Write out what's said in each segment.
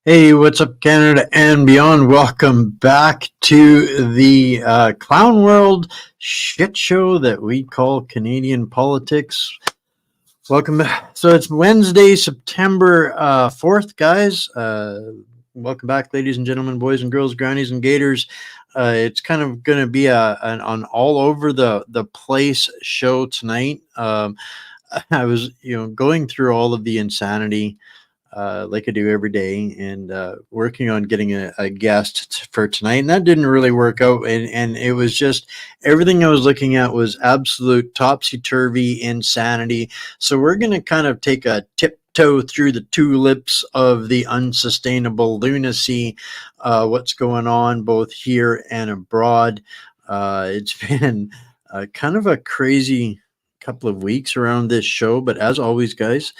Hey, what's up, Canada and beyond? Welcome back to the clown world shit show that we call Canadian politics. Welcome back. So it's Wednesday, September 4th, guys. Welcome back, ladies and gentlemen, boys and girls, grannies and gators. It's kind of going to be an all over the place show tonight. I was, going through all of the insanity like I do every day, and working on getting a guest for tonight. And that didn't really work out. And it was just everything I was looking at was absolute topsy turvy insanity. So we're going to kind of take a tiptoe through the tulips of the unsustainable lunacy, what's going on both here and abroad. It's been kind of a crazy couple of weeks around this show, but as always, guys,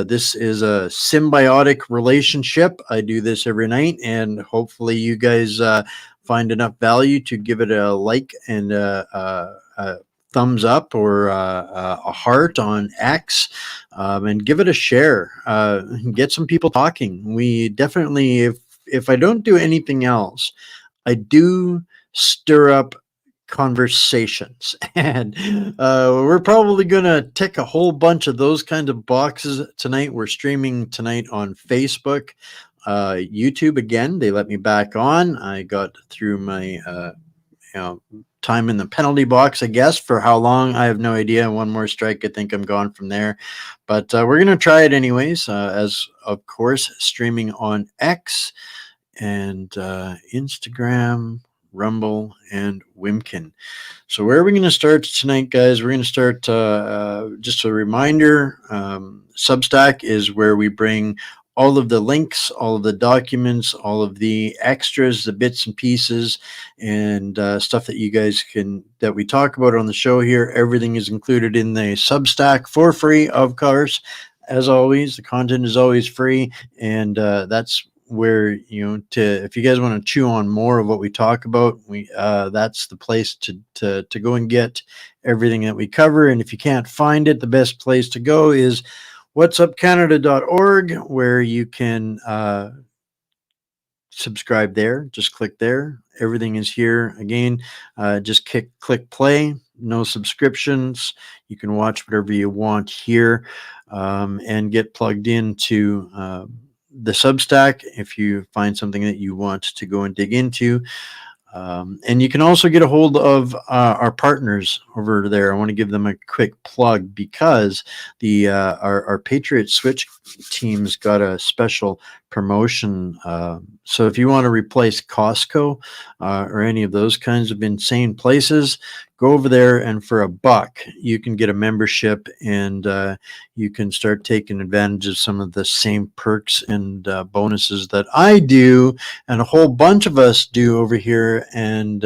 this is a symbiotic relationship. I do this every night, and hopefully, you guys find enough value to give it a like and a thumbs up or a heart on X, and give it a share. Get some people talking. We definitely, if I don't do anything else, I do stir up conversations. And we're probably going to tick a whole bunch of those kind of boxes tonight. We're streaming tonight on Facebook, YouTube. Again, they let me back on. I got through my time in the penalty box, I guess. For how long, I have no idea. One more strike, I think I'm gone from there. But we're going to try it anyways, as of course streaming on X and Instagram, Rumble, and Wimkin. So where are we going to start tonight, guys? We're going to start, just a reminder, Substack is where we bring all of the links, all of the documents, all of the extras, the bits and pieces, and stuff that you guys that we talk about on the show here. Everything is included in the Substack for free, of course. As always, the content is always free, and that's where, if you guys want to chew on more of what we talk about, that's the place to go and get everything that we cover. And if you can't find it, the best place to go is whatsupcanada.org, where you can subscribe there. Just click there. Everything is here. Again, just click play. No subscriptions. You can watch whatever you want here, and get plugged into the Substack if you find something that you want to go and dig into. And you can also get a hold of our partners over there. I want to give them a quick plug because our Patriot Switch team's got a special promotion. So if you want to replace Costco or any of those kinds of insane places, go over there, and for $1, you can get a membership, and you can start taking advantage of some of the same perks and bonuses that I do, and a whole bunch of us do over here. And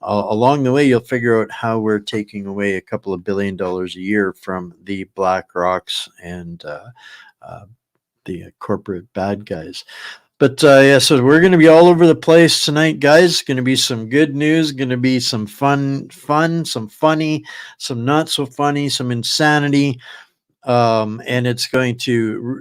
along the way, you'll figure out how we're taking away a couple of $1 billion a year from the Black Rocks and the corporate bad guys. But yeah, so we're going to be all over the place tonight, guys. Going to be some good news, going to be some fun, some funny, some not so funny, some insanity. And it's going to,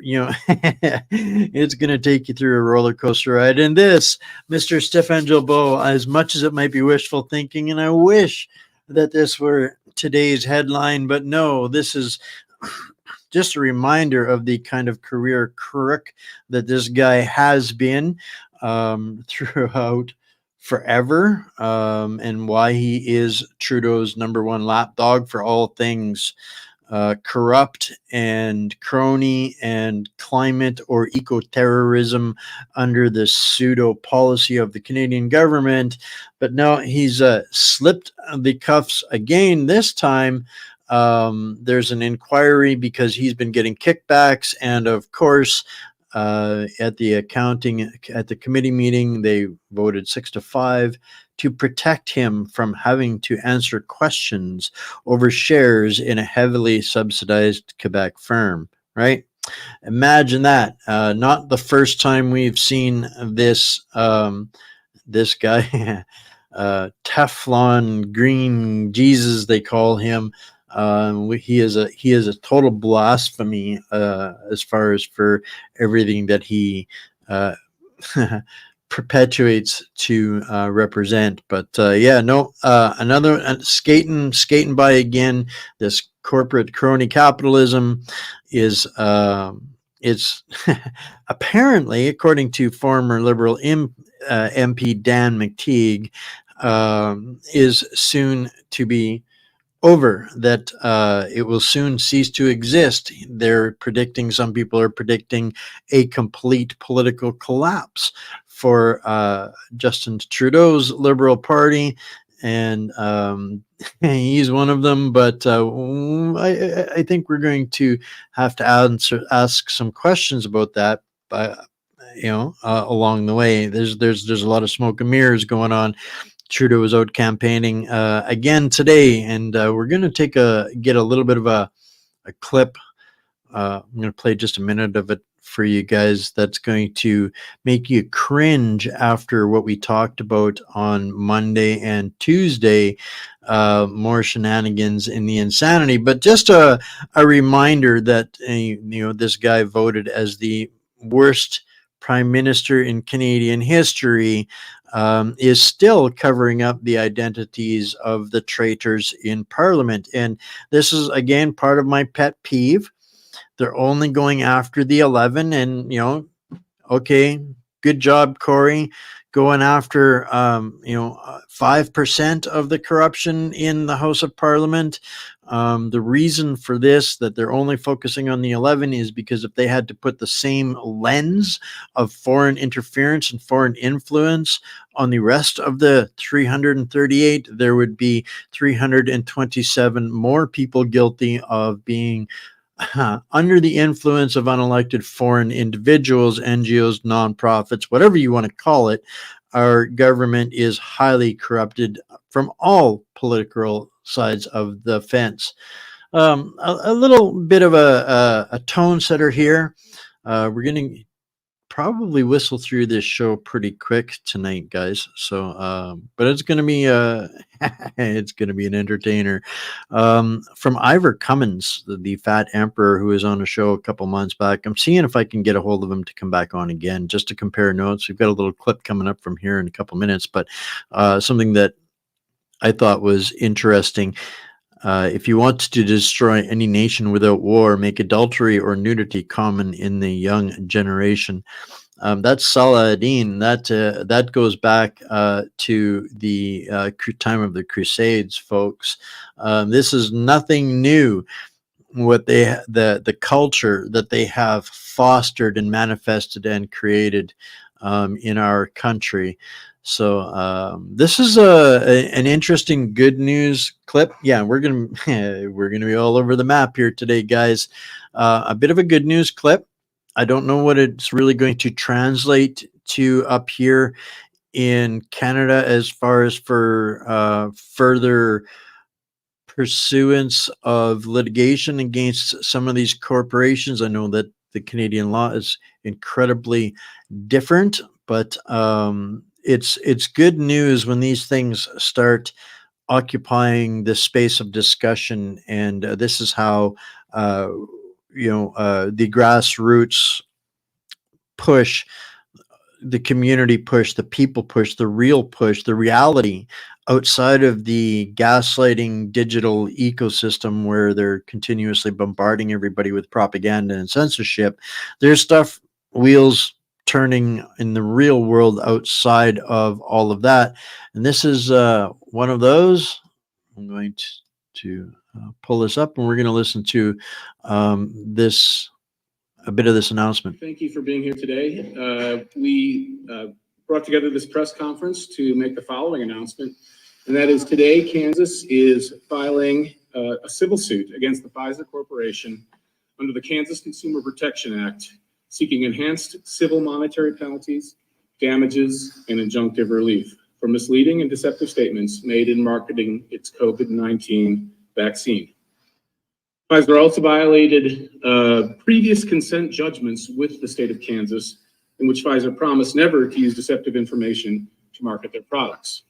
it's going to take you through a roller coaster ride. And this, Mr. Stefan Gilbo, as much as it might be wishful thinking, and I wish that this were today's headline, but no, this is just a reminder of the kind of career crook that this guy has been throughout forever, and why he is Trudeau's number one lapdog for all things corrupt and crony and climate or eco-terrorism under the pseudo policy of the Canadian government. But now he's slipped the cuffs again. This time there's an inquiry because he's been getting kickbacks, and of course at the committee meeting, they voted 6-5 to protect him from having to answer questions over shares in a heavily subsidized Quebec firm, right? Imagine that. Not the first time we've seen this this guy, Teflon Green Jesus, they call him. He is a total blasphemy as far as for everything that he perpetuates to represent. But yeah, no, another skating by again. This corporate crony capitalism is it's apparently, according to former Liberal MP Dan McTeague, is soon to be over, that it will soon cease to exist. They're predicting, some people are predicting, a complete political collapse for Justin Trudeau's Liberal Party, and he's one of them. But I think we're going to have to ask some questions about that. Along the way, there's a lot of smoke and mirrors going on. Trudeau was out campaigning again today, and we're going to get a little bit of a clip. I'm going to play just a minute of it for you guys. That's going to make you cringe after what we talked about on Monday and Tuesday. More shenanigans in the insanity, but just a reminder that this guy voted as the worst prime minister in Canadian history. Is still covering up the identities of the traitors in Parliament. And this is, again, part of my pet peeve. They're only going after the 11, and, okay, good job, Corey, going after, 5% of the corruption in the House of Parliament. The reason for this, that they're only focusing on the 11, is because if they had to put the same lens of foreign interference and foreign influence on the rest of the 338, there would be 327 more people guilty of being under the influence of unelected foreign individuals, NGOs, nonprofits, whatever you want to call it. Our government is highly corrupted from all political sides of the fence. A little bit of a tone setter here. We're going to probably whistle through this show pretty quick tonight, guys. So, but it's going to be it's going to be an entertainer. From Ivor Cummins, the Fat Emperor, who was on a show a couple months back. I'm seeing if I can get a hold of him to come back on again, just to compare notes. We've got a little clip coming up from here in a couple minutes, but something that I thought was interesting. If you want to destroy any nation without war, make adultery or nudity common in the young generation. That's Saladin. That goes back to the time of the Crusades, folks. This is nothing new. What the culture that they have fostered and manifested and created in our country. So this is an interesting good news clip. Yeah, we're gonna be all over the map here today, guys. A bit of a good news clip. I don't know what it's really going to translate to up here in Canada as far as for further pursuance of litigation against some of these corporations. I know that the Canadian law is incredibly different, but it's good news when these things start occupying the space of discussion, and this is how the grassroots push, the community push, the people push, the real push, the reality outside of the gaslighting digital ecosystem where they're continuously bombarding everybody with propaganda and censorship. There's stuff, wheels turning in the real world outside of all of that. And this is one of those. I'm going to pull this up, and we're going to listen to a bit of this announcement. Thank you for being here today. We brought together this press conference to make the following announcement, and that is today Kansas is filing a civil suit against the Pfizer Corporation under the Kansas Consumer Protection Act, seeking enhanced civil monetary penalties, damages, and injunctive relief for misleading and deceptive statements made in marketing its COVID-19 vaccine. Pfizer also violated previous consent judgments with the state of Kansas, in which Pfizer promised never to use deceptive information to market their products.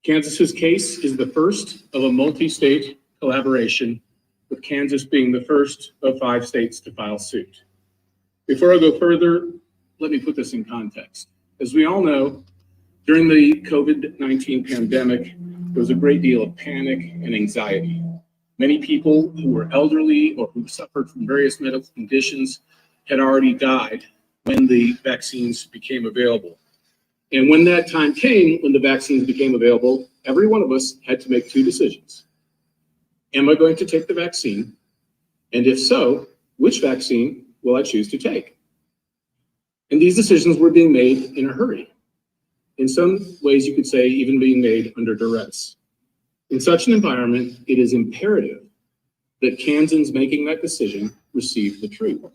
Kansas's case is the first of a multi-state collaboration, with Kansas being the first of 5 states to file suit. Before I go further, let me put this in context. As we all know, during the COVID-19 pandemic, there was a great deal of panic and anxiety. Many people who were elderly or who suffered from various medical conditions had already died when the vaccines became available. And when that time came, when the vaccines became available, every one of us had to make two decisions. Am I going to take the vaccine? And if so, which vaccine will I choose to take? And these decisions were being made in a hurry. In some ways, you could say even being made under duress. In such an environment, it is imperative that Kansans making that decision receive the truth.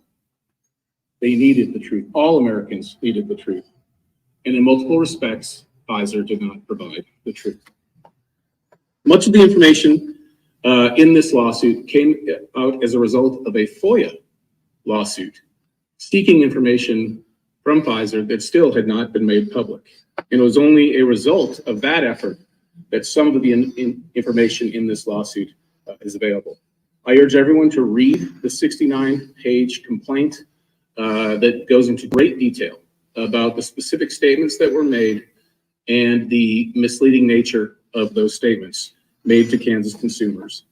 They needed the truth. All Americans needed the truth. And in multiple respects, Pfizer did not provide the truth. Much of the information in this lawsuit came out as a result of a FOIA lawsuit seeking information from Pfizer that still had not been made public. And it was only a result of that effort that some of the information in this lawsuit is available. I urge everyone to read the 69-page complaint that goes into great detail about the specific statements that were made and the misleading nature of those statements made to Kansas consumers.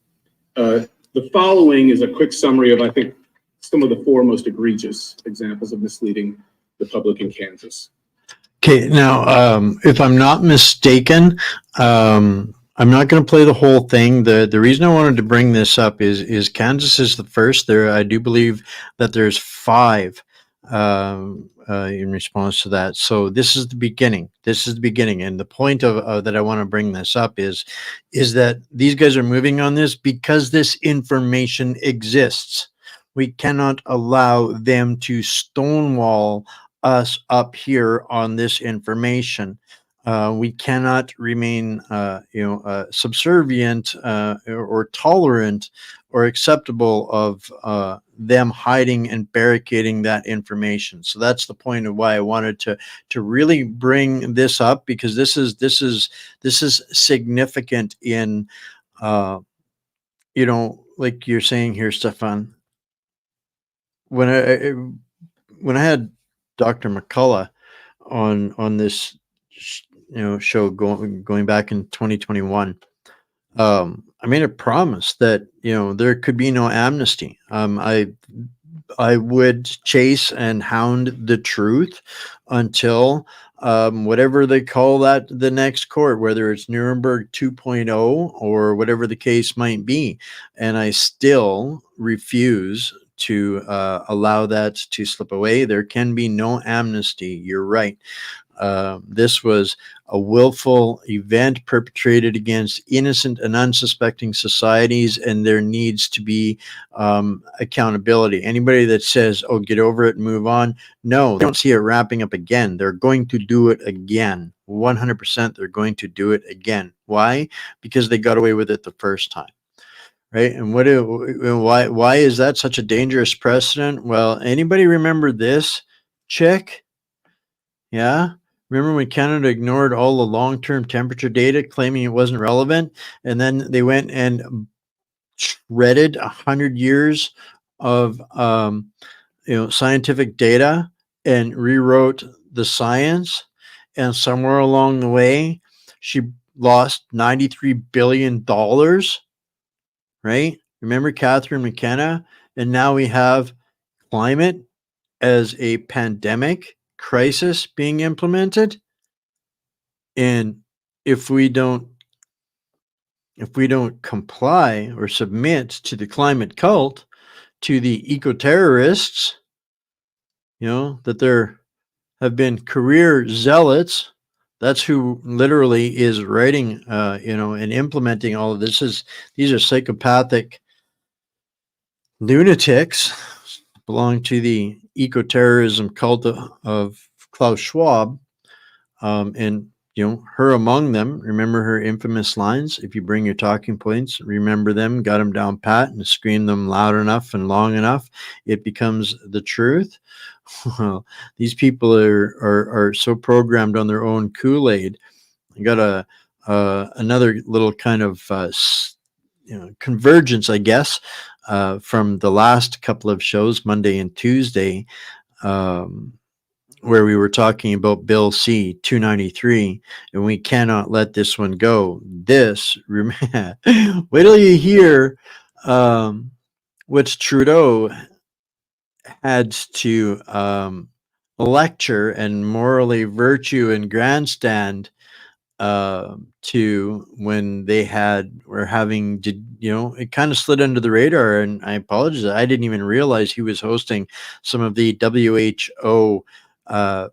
The following is a quick summary of, I think, some of the four most egregious examples of misleading the public in Kansas. Okay, now, if I'm not mistaken, I'm not going to play the whole thing. The reason I wanted to bring this up is Kansas is the first. I do believe that there's 5 in response to that. So this is the beginning. This is the beginning, and the point of that I want to bring this up is that these guys are moving on this because this information exists. We cannot allow them to stonewall us up here on this information. We cannot remain, subservient or tolerant or acceptable of them hiding and barricading that information. So that's the point of why I wanted to really bring this up, because this is significant in, like you're saying here, Stefan. When I had Dr. McCullough on this show going back in 2021, I made a promise that there could be no amnesty. I would chase and hound the truth until whatever they call that, the next court, whether it's Nuremberg 2.0 or whatever the case might be. And I still refuse to allow that to slip away. There can be no amnesty. You're right. This was a willful event perpetrated against innocent and unsuspecting societies, and there needs to be accountability. Anybody that says, oh, get over it and move on, no, they don't see it wrapping up again. They're going to do it again. 100% they're going to do it again. Why? Because they got away with it the first time. Right. And why is that such a dangerous precedent? Well, anybody remember this? Check. Yeah. Remember when Canada ignored all the long-term temperature data, claiming it wasn't relevant, and then they went and shredded 100 years of scientific data and rewrote the science, and somewhere along the way, she lost $93 billion. Right? Remember Catherine McKenna? And now we have climate as a pandemic crisis being implemented. And if we don't comply or submit to the climate cult, to the eco-terrorists, that there have been career zealots, that's who literally is writing, and implementing all of this. These are psychopathic lunatics, belong to the eco-terrorism cult of Klaus Schwab, and her among them. Remember her infamous lines: if you bring your talking points, remember them, got them down pat, and scream them loud enough and long enough, it becomes the truth. Well, these people are so programmed on their own Kool-Aid. I got another little kind of convergence, I guess, from the last couple of shows, Monday and Tuesday, where we were talking about Bill C 293, and we cannot let this one go. Wait till you hear what Trudeau had to lecture and morally virtue and grandstand to when they were having it kind of slid under the radar, and I apologize, I didn't even realize he was hosting some of the WHO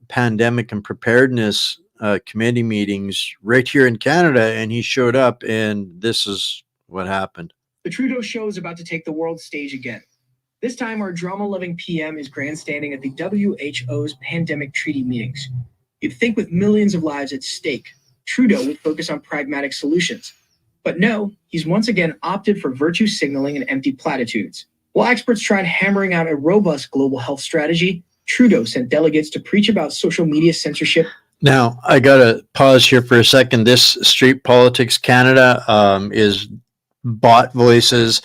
pandemic and preparedness committee meetings right here in Canada, and he showed up and this is what happened. The Trudeau show is about to take the world stage again. This time, our drama-loving PM is grandstanding at the WHO's pandemic treaty meetings. You'd think with millions of lives at stake, Trudeau would focus on pragmatic solutions. But no, he's once again opted for virtue signaling and empty platitudes. While experts tried hammering out a robust global health strategy, Trudeau sent delegates to preach about social media censorship. Now, I got to pause here for a second. This Street Politics Canada is bot voices.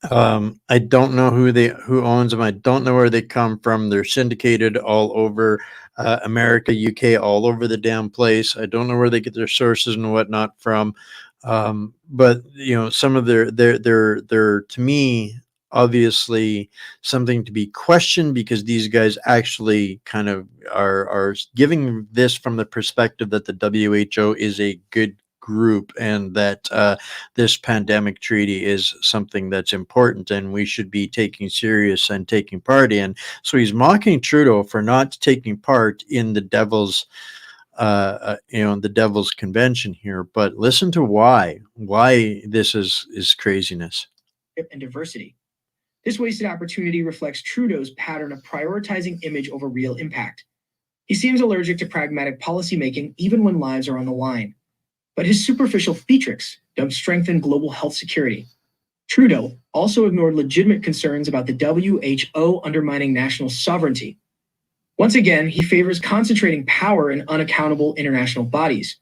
I don't know who owns them. I don't know where they come from. They're syndicated all over America, UK, all over the damn place. I don't know where they get their sources and whatnot from. But some of their to me, obviously something to be questioned, because these guys actually kind of are giving this from the perspective that the WHO is a good group, and that this pandemic treaty is something that's important and we should be taking serious and taking part in. So he's mocking Trudeau for not taking part in the devil's the devil's convention here. But listen to why this is craziness and diversity. This wasted opportunity reflects Trudeau's pattern of prioritizing image over real impact. He seems allergic to pragmatic policymaking even when lives are on the line. But his superficial theatrics don't strengthen global health security. Trudeau also ignored legitimate concerns about the WHO undermining national sovereignty. Once again, he favors concentrating power in unaccountable international bodies.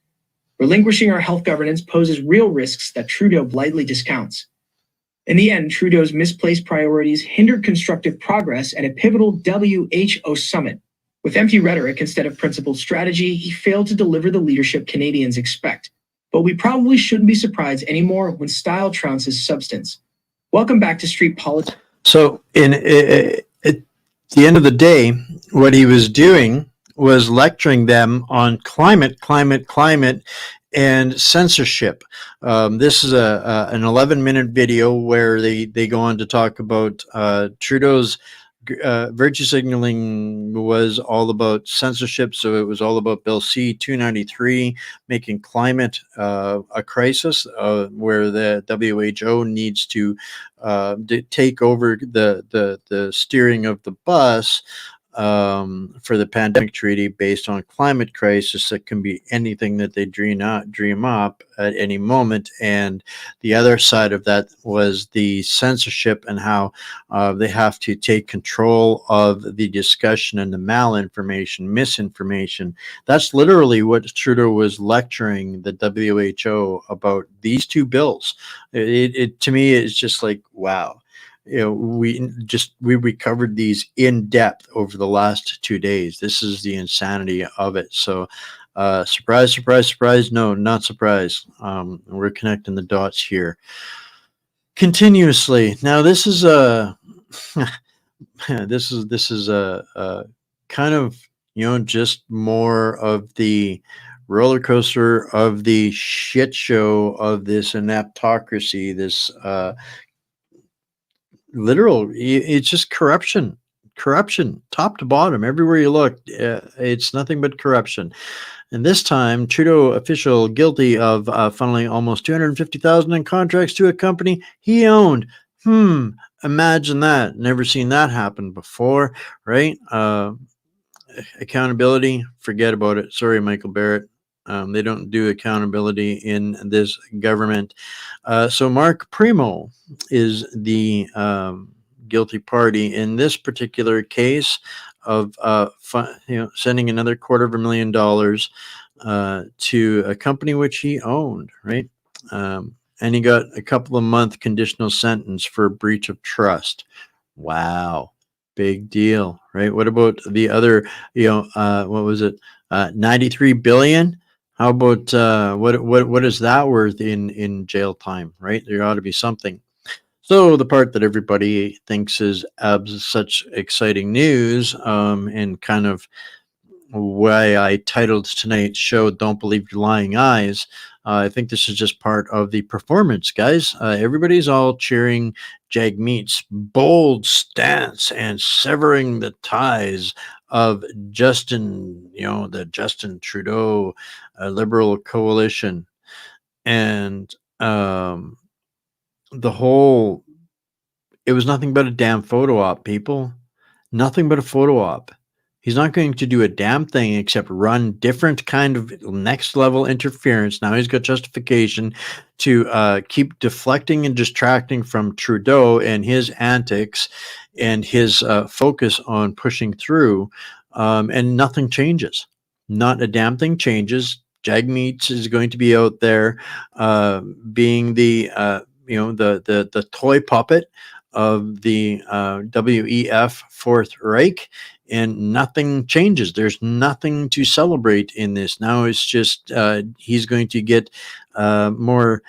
Relinquishing our health governance poses real risks that Trudeau blithely discounts. In the end, Trudeau's misplaced priorities hindered constructive progress at a pivotal WHO summit. With empty rhetoric instead of principled strategy, he failed to deliver the leadership Canadians expect. But we probably shouldn't be surprised anymore when style trounces substance. Welcome back to Street Politics. So at the end of the day, what he was doing was lecturing them on climate, and censorship. This is an 11-minute video where they go on to talk about Trudeau's virtue signaling was all about censorship. So it was all about Bill C 293, making climate a crisis, where the WHO needs to take over the steering of the bus for the pandemic treaty based on climate crisis that can be anything that they dream up at any moment. And the other side of that was the censorship and how they have to take control of the discussion and the malinformation, misinformation. That's literally what Trudeau was lecturing the WHO about these two bills. It to me, it's just like, wow. We recovered these in depth over the last 2 days. This is the insanity of it. So surprise, no, not surprise. We're connecting the dots here continuously. Now this is a this is a kind of just more of the roller coaster of the shit show of this ineptocracy, this literal, it's just corruption top to bottom. Everywhere you look, it's nothing but corruption. And this time, Trudeau official guilty of funneling almost $250,000 in contracts to a company he owned. Imagine that. Never seen that happen before, right? Accountability, forget about it. Sorry, Michael Barrett. They don't do accountability in this government. So Mark Primo is the guilty party in this particular case of sending another $250,000 to a company which he owned, right? And he got a couple of month conditional sentence for breach of trust. Wow. Big deal, right? What about the other, what was it? 93 billion? How about what is that worth in jail time, right? There ought to be something. So the part that everybody thinks is such exciting news, and kind of why I titled tonight's show "Don't Believe Your Lying Eyes." I think this is just part of the performance, guys. Everybody's all cheering Jagmeet's bold stance and severing the ties of Justin, the Justin Trudeau Liberal coalition, and the whole. It was nothing but a damn photo op, people. Nothing but a photo op. He's not going to do a damn thing except run different kind of next level interference. Now he's got justification to keep deflecting and distracting from Trudeau and his antics and his focus on pushing through, and nothing changes. Not a damn thing changes. Jagmeet is going to be out there being the toy puppet of the WEF Fourth Reich, and nothing changes. There's nothing to celebrate in this. Now it's just he's going to get more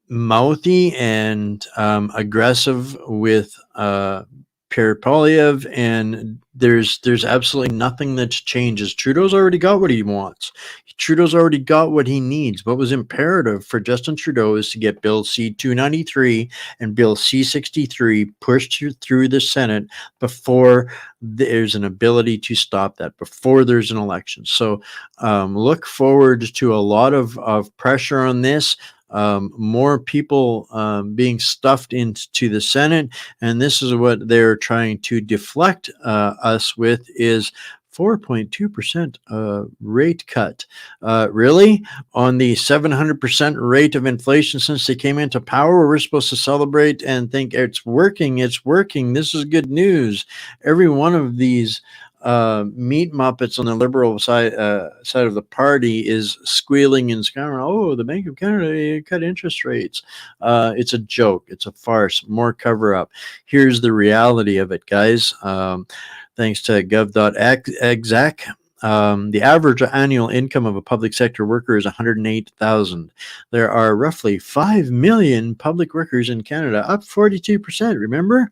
mouthy and aggressive with Pierre Polyev, and there's absolutely nothing that changes. Trudeau's already got what he wants. Trudeau's already got what he needs. What was imperative for Justin Trudeau is to get Bill C-293 and Bill C-63 pushed through the Senate before there's an ability to stop that, before there's an election. So look forward to a lot of pressure on this. More people being stuffed into the Senate, and this is what they're trying to deflect us with is 4.2% rate cut. Really? On the 700% rate of inflation since they came into power, we're supposed to celebrate and think it's working. It's working. This is good news. Every one of these meat muppets on the Liberal side of the party is squealing and screaming, "Oh, the Bank of Canada cut interest rates." It's a joke. It's a farce. More cover up. Here's the reality of it, guys. Thanks to gov.exec. The average annual income of a public sector worker is $108,000. There are roughly 5 million public workers in Canada, up 42%. Remember?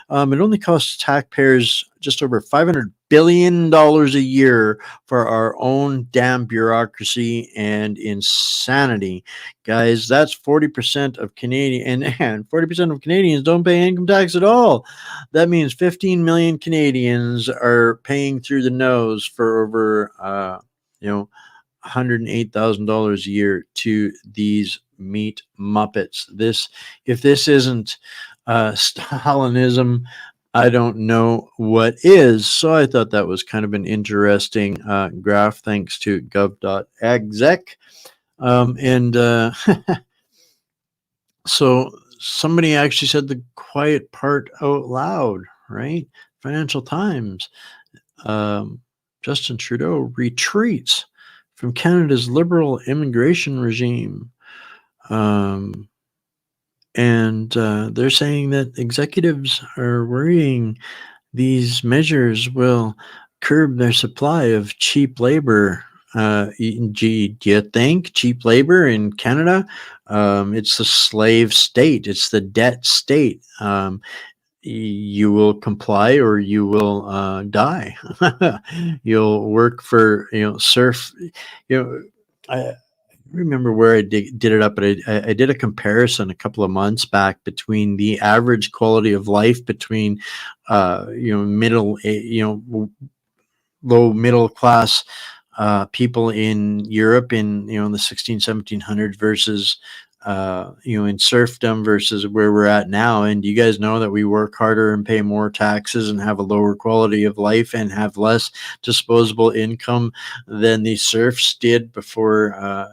It only costs taxpayers just over $500 billion a year for our own damn bureaucracy and insanity. Guys, that's 40% of Canadian, and 40% of Canadians don't pay income tax at all. That means 15 million Canadians are paying through the nose for over, $108,000 a year to these meat muppets. If this isn't Stalinism, I don't know what is. So I thought that was kind of an interesting graph, thanks to gov.exec. And so somebody actually said the quiet part out loud, right? Financial Times. Justin Trudeau retreats from Canada's liberal immigration regime. And they're saying that executives are worrying these measures will curb their supply of cheap labor. Do you think cheap labor in Canada? It's the slave state. It's the debt state. You will comply or you will die. You'll work for, surf. I remember where I did it up, but I did a comparison a couple of months back between the average quality of life between, low middle class people in Europe in the 1700s versus in serfdom versus where we're at now. And you guys know that we work harder and pay more taxes and have a lower quality of life and have less disposable income than the serfs did before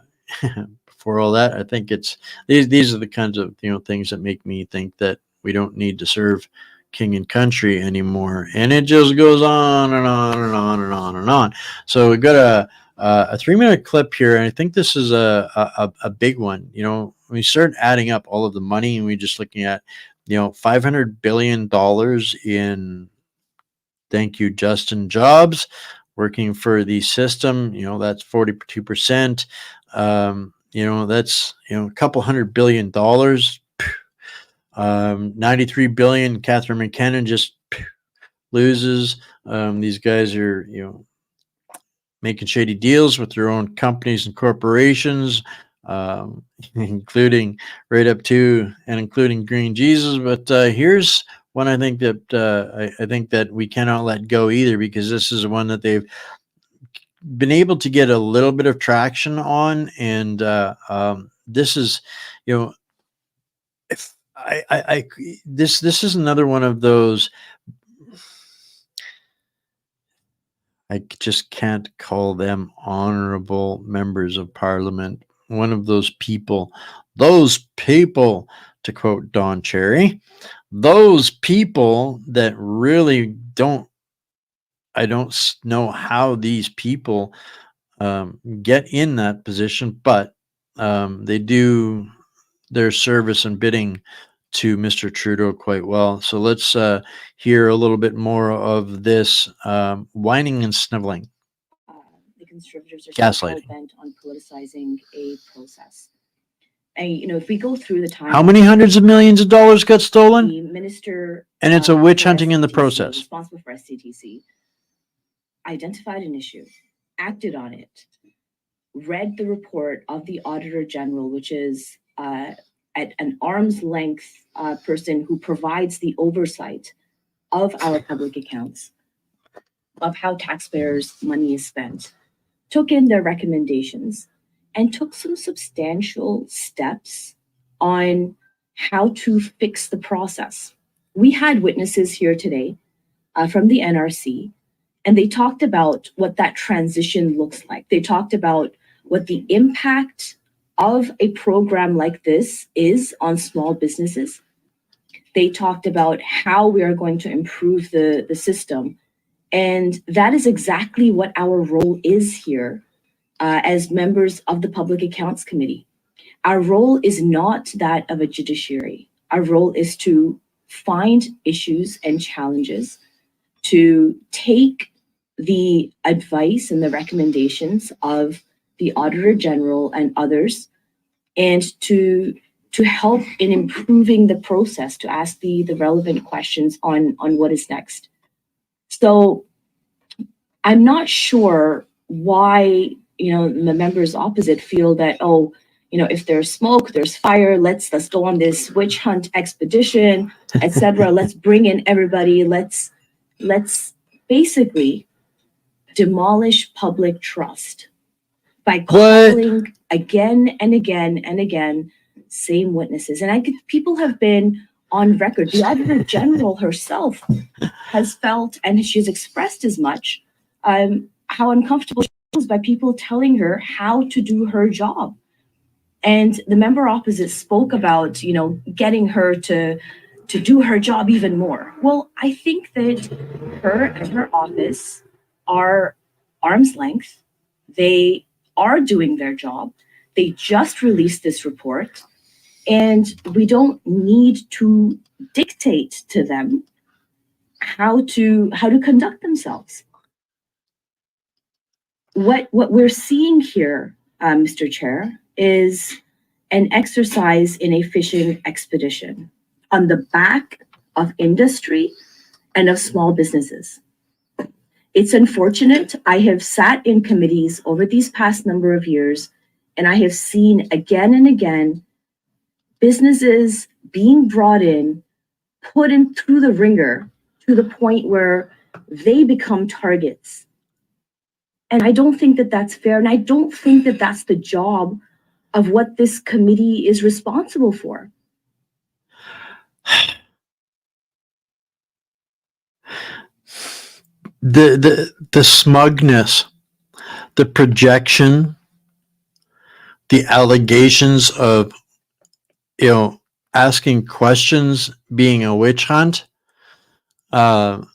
before all that. I think it's these are the kinds of things that make me think that we don't need to serve king and country anymore. And it just goes on and on and on and on and on. So we got a 3-minute clip here, and I think this is a big one. When we start adding up all of the money and we just looking at $500 billion in Thank you, Justin Jobs, working for the system. That's 42%. That's a couple $100 billion. 93 billion. Catherine McKenna just loses. These guys are making shady deals with their own companies and corporations, including right up to and including Green Jesus. But here's one I think that we cannot let go either, because this is one that they've been able to get a little bit of traction on, and this is, if this is another one of those. I just can't call them honorable members of parliament. One of those people, to quote Don Cherry, those people that really I don't know how these people get in that position, but they do their service and bidding to Mr. Trudeau quite well. So let's hear a little bit more of this whining and sniveling. The Conservatives are Gaslighting. bent on politicizing a process. If we go through the time, How many hundreds of millions of dollars got stolen? the minister, And it's a witch for hunting in the SCTC, process. responsible for SCTC, identified an issue, acted on it, read the report of the Auditor General, which is at an arm's length person who provides the oversight of our public accounts, of how taxpayers' money is spent, took in their recommendations, and took some substantial steps on how to fix the process. We had witnesses here today from the NRC, and they talked about what that transition looks like. They talked about what the impact of a program like this is on small businesses. They talked about how we are going to improve the system. And that is exactly what our role is here as members of the Public Accounts Committee. Our role is not that of a judiciary. Our role is to find issues and challenges, to take the advice and the recommendations of the Auditor General and others, and to help in improving the process, to ask the relevant questions on what is next. So I'm not sure why, the members opposite feel that, if there's smoke, there's fire, let's go on this witch hunt expedition, etc. Let's bring in everybody. Let's basically demolish public trust by calling again and again and again same witnesses. And people have been on record. The Auditor General herself has felt, and she's expressed as much, how uncomfortable she feels by people telling her how to do her job. And the member opposite spoke about, getting her to do her job even more. Well, I think that her and her office are arm's length. They are doing their job. They just released this report, and we don't need to dictate to them how to conduct themselves. What we're seeing here, Mr. Chair, is an exercise in a fishing expedition on the back of industry and of small businesses. It's unfortunate. I have sat in committees over these past number of years, and I have seen again and again businesses being brought in, put in through the ringer to the point where they become targets. And I don't think that that's fair, and I don't think that that's the job of what this committee is responsible for. The smugness, the projection, the allegations of asking questions being a witch hunt, that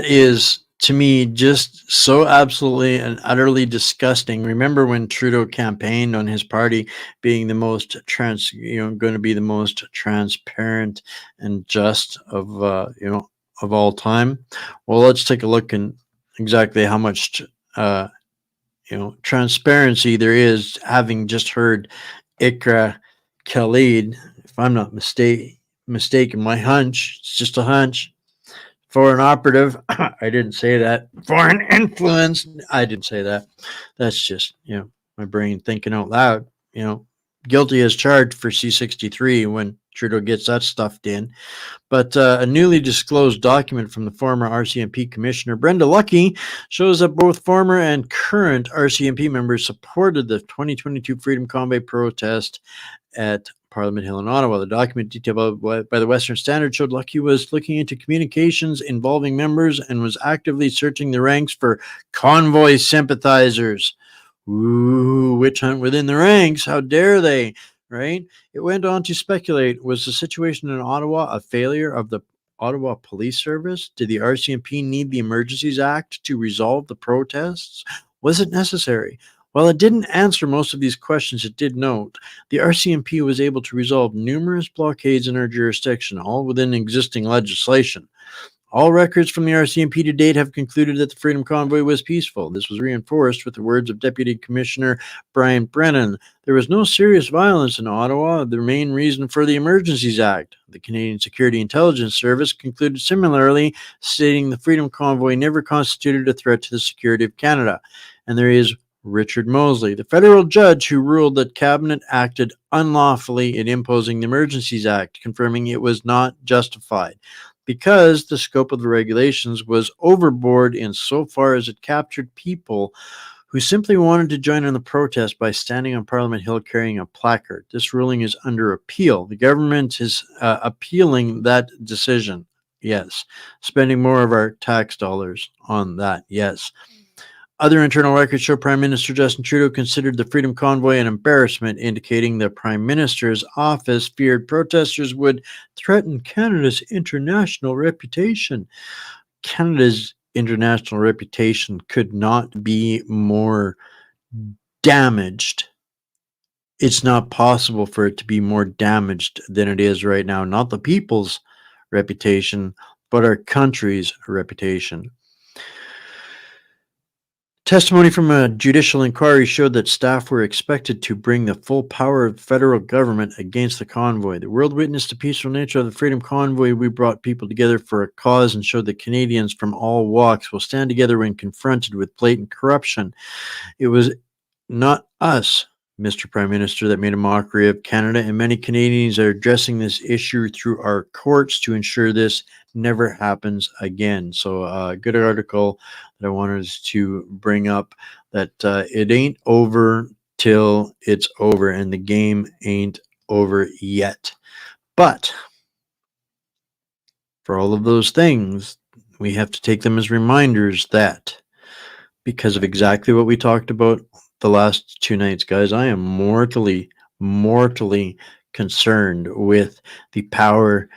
is, to me, just so absolutely and utterly disgusting. Remember when Trudeau campaigned on his party being the most going to be the most transparent and just of of all time. Well, let's take a look in exactly how much transparency there is, having just heard Ikra Khalid. If I'm not mistaken, my hunch, it's just a hunch. Foreign operative, I didn't say that. Foreign influence, I didn't say that. That's just, my brain thinking out loud. Guilty as charged for C-63 when Trudeau gets that stuffed in. But a newly disclosed document from the former RCMP Commissioner Brenda Lucki shows that both former and current RCMP members supported the 2022 Freedom Convoy protest at Parliament Hill in Ottawa. The document detailed by the Western Standard showed Lucki was looking into communications involving members and was actively searching the ranks for convoy sympathizers. Ooh, witch hunt within the ranks. How dare they, right? It went on to speculate, was the situation in Ottawa a failure of the Ottawa Police Service? Did the RCMP need the Emergencies Act to resolve the protests? Was it necessary? While it didn't answer most of these questions, it did note the RCMP was able to resolve numerous blockades in our jurisdiction, all within existing legislation. All records from the RCMP to date have concluded that the Freedom Convoy was peaceful. This was reinforced with the words of Deputy Commissioner Brian Brennan. There was no serious violence in Ottawa, the main reason for the Emergencies Act. The Canadian Security Intelligence Service concluded similarly, stating the Freedom Convoy never constituted a threat to the security of Canada. And there is Richard Mosley, the federal judge who ruled that Cabinet acted unlawfully in imposing the Emergencies Act, confirming it was not justified, because the scope of the regulations was overboard insofar as it captured people who simply wanted to join in the protest by standing on Parliament Hill carrying a placard. This ruling is under appeal. The government is appealing that decision. Yes. Spending more of our tax dollars on that. Yes. Other internal records show Prime Minister Justin Trudeau considered the Freedom Convoy an embarrassment, indicating the Prime Minister's office feared protesters would threaten Canada's international reputation. Canada's international reputation could not be more damaged. It's not possible for it to be more damaged than it is right now. Not the people's reputation, but our country's reputation. Testimony from a judicial inquiry showed that staff were expected to bring the full power of the federal government against the convoy. The world witnessed the peaceful nature of the Freedom Convoy. We brought people together for a cause and showed that Canadians from all walks will stand together when confronted with blatant corruption. It was not us, Mr. Prime Minister, that made a mockery of Canada, and many Canadians are addressing this issue through our courts to ensure this never happens again. So a good article that I wanted to bring up, that it ain't over till it's over, and the game ain't over yet. But for all of those things, we have to take them as reminders that because of exactly what we talked about the last two nights, guys, I am mortally concerned with the power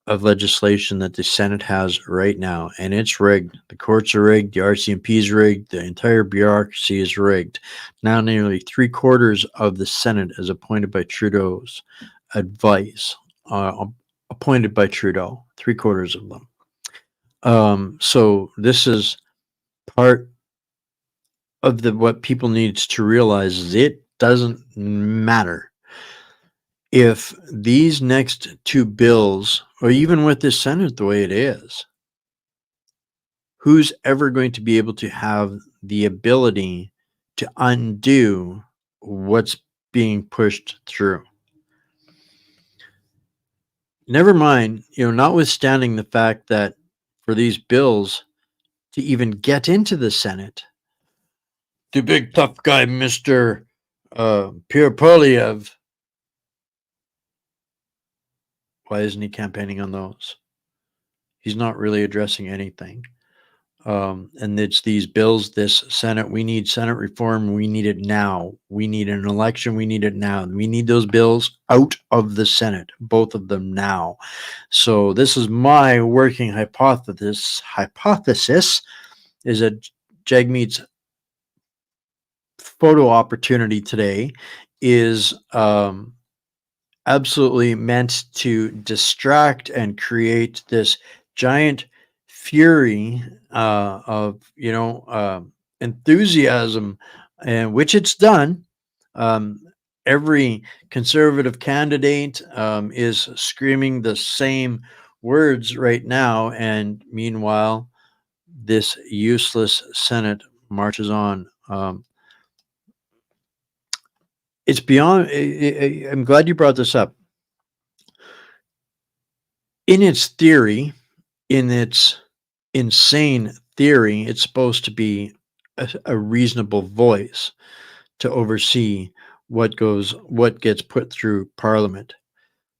of legislation that the Senate has right now, and it's rigged. The courts are rigged, the RCMP is rigged, the entire bureaucracy is rigged. Now nearly 3/4 of the Senate is appointed by Trudeau's advice, appointed by Trudeau, 3/4 of them. So this is part of what people need to realize is it doesn't matter if these next two bills, or even with this Senate the way it is, who's ever going to be able to have the ability to undo what's being pushed through? Never mind, notwithstanding the fact that for these bills to even get into the Senate, the big tough guy, Mr. Pierre Poilievre, why isn't he campaigning on those? He's not really addressing anything. And it's these bills, this Senate, we need Senate reform. We need it now. We need an election. We need it now. We need those bills out of the Senate, both of them now. So this is my working hypothesis is that Jagmeet's photo opportunity today is absolutely meant to distract and create this giant fury of enthusiasm, and which it's done. Every conservative candidate is screaming the same words right now, and meanwhile, this useless Senate marches on. It's beyond. I'm glad you brought this up. In its theory, in its insane theory, it's supposed to be a reasonable voice to oversee what gets put through Parliament,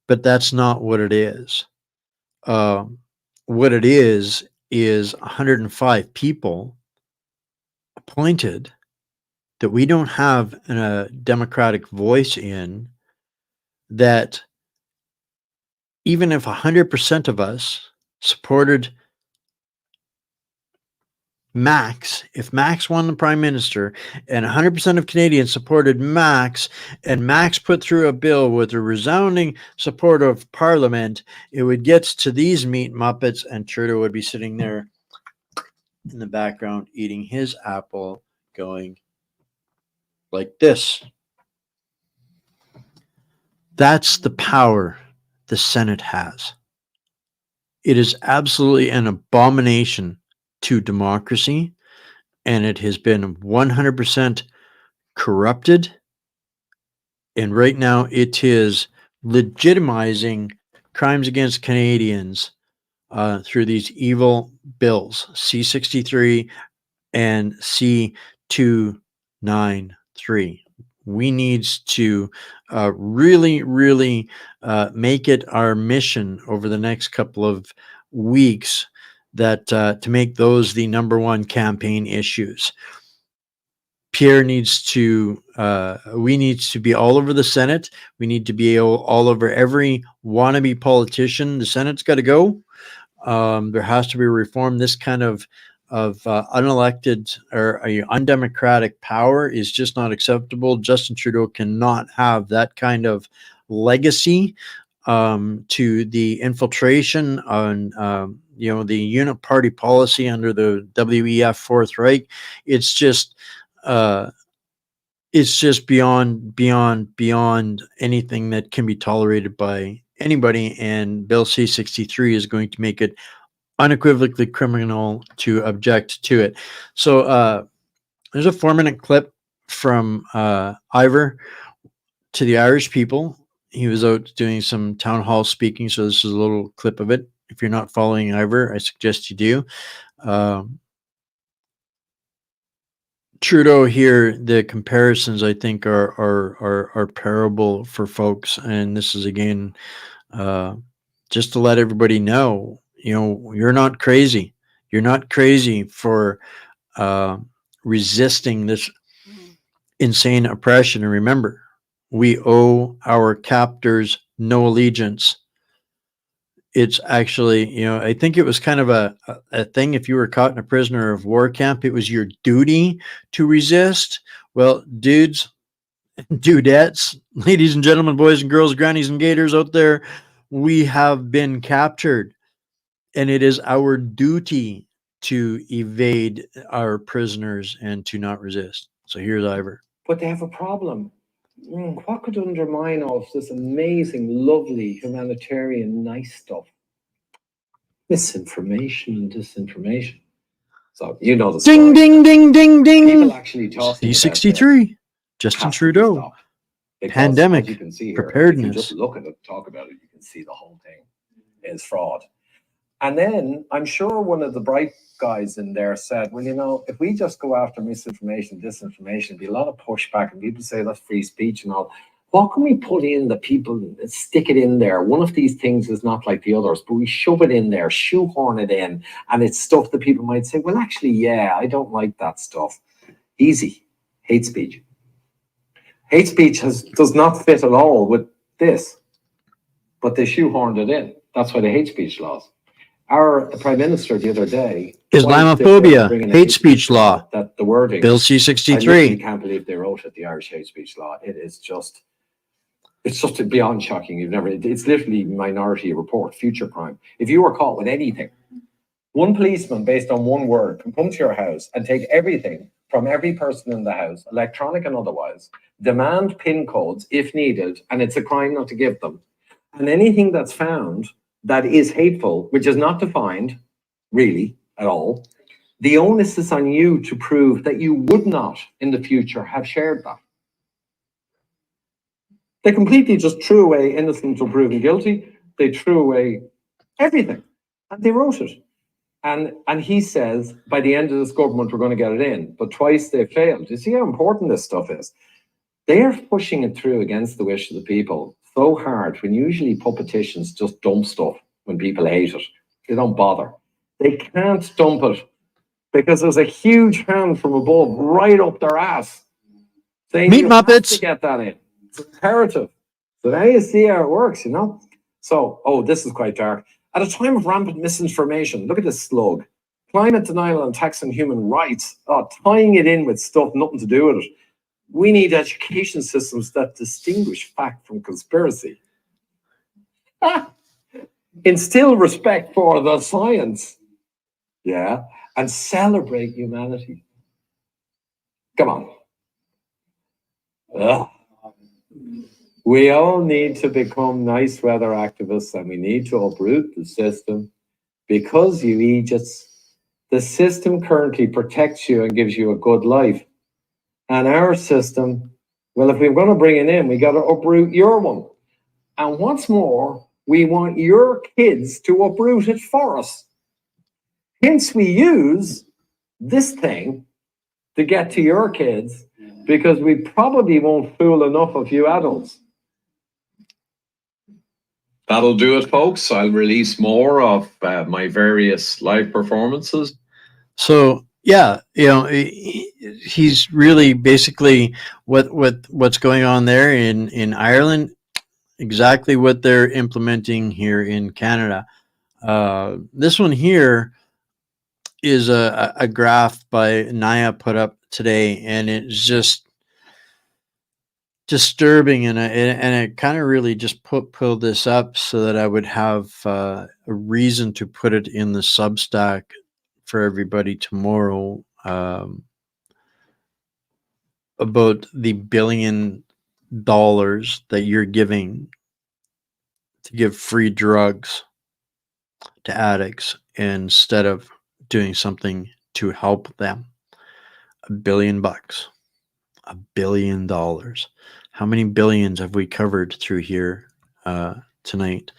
but that's not what it is. What it is 105 people appointed that we don't have a democratic voice in, that even if 100% of us supported Max, if Max won the prime minister and 100% of Canadians supported Max, and Max put through a bill with a resounding support of Parliament, it would get to these meat muppets, and Trudeau would be sitting there in the background eating his apple, going like this. That's the power the Senate has. It is absolutely an abomination to democracy, and it has been 100% corrupted. And right now it is legitimizing crimes against Canadians through these evil bills, C-63 and C-293. We need to really make it our mission over the next couple of weeks that to make those the number one campaign issues. Pierre needs to, we need to be all over the Senate. We need to be all over every wannabe politician. The Senate's got to go. There has to be reform. This kind of unelected or undemocratic power is just not acceptable. Justin Trudeau cannot have that kind of legacy to the infiltration on the unit party policy under the WEF Fourth Reich. It's just beyond anything that can be tolerated by anybody, and Bill C-63 is going to make it unequivocally criminal to object to it. So there's a 4-minute clip from Ivor to the Irish people. He was out doing some town hall speaking, so this is a little clip of it. If you're not following Ivor, I suggest you do. Trudeau here, the comparisons I think are parable for folks, and this is again just to let everybody know, you're not crazy. You're not crazy for resisting this insane oppression. And remember, we owe our captors no allegiance. It's actually, I think it was kind of a thing. If you were caught in a prisoner of war camp, it was your duty to resist. Well, dudes, dudettes, ladies and gentlemen, boys and girls, grannies and gators out there, we have been captured, and it is our duty to evade our prisoners and to not resist. So here's Ivor. But they have a problem. What could undermine all of this amazing, lovely, humanitarian, nice stuff? Misinformation and disinformation. So you know the story. Ding, ding, ding, ding, ding. People actually talking C-63, Justin Trudeau. Because, Pandemic as you can see here, preparedness. If you just look at it, talk about it, you can see the whole thing is fraud. And then I'm sure one of the bright guys in there said, well, if we just go after misinformation, disinformation, there'll be a lot of pushback, and people say that's free speech and all. What can we put in that people stick it in there? One of these things is not like the others, but we shove it in there, shoehorn it in, and it's stuff that people might say, well, actually, yeah, I don't like that stuff. Easy. Hate speech. Hate speech does not fit at all with this, but they shoehorned it in. That's why the hate speech laws. Our Prime Minister the other day, Islamophobia, hate speech law, that the wording, Bill I C-63. literally can't believe they wrote it, the Irish hate speech law. It's just beyond shocking. It's literally Minority Report, future crime. If you were caught with anything, One policeman, based on one word, can come to your house and take everything from every person in the house, electronic and otherwise, demand PIN codes if needed, and it's a crime not to give them. And anything that's found that is hateful, which is not defined really at all, the onus is on you to prove that you would not in the future have shared that. They completely just threw away innocent until proven guilty. They threw away everything, and they wrote it. And he says, by the end of this government, we're going to get it in. But twice they failed. You see how important this stuff is? They're pushing it through against the wish of the people so hard when usually politicians just dump stuff when people hate it. They don't bother. They can't dump it because there's a huge hand from above right up their ass saying, Meat you have Muppets. to get that in. It's imperative. So now you see how it works, you know? So, oh, this is quite dark. At a time of rampant misinformation, look at this slug. Climate denial and tax on human rights, tying it in with stuff nothing to do with it. We need education systems that distinguish fact from conspiracy. Instill respect for the science. Yeah. And celebrate humanity. Come on. Ugh. We all need to become nice weather activists, and we need to uproot the system because, you idiots, the system currently protects you and gives you a good life. And our system, well, if we're going to bring it in, we got to uproot your one. And what's more, we want your kids to uproot it for us. Hence, we use this thing to get to your kids because we probably won't fool enough of you adults. That'll do it, folks. I'll release more of my various live performances. So yeah, he's really basically what's going on there in Ireland. Exactly what they're implementing here in Canada. This one here is a graph by Naya put up today, and it's just disturbing, and it kind of really just pulled this up so that I would have a reason to put it in the Substack for everybody tomorrow, about the $1 billion that you're giving to give free drugs to addicts instead of doing something to help them. $1 billion. $1 billion. How many billions have we covered through here tonight?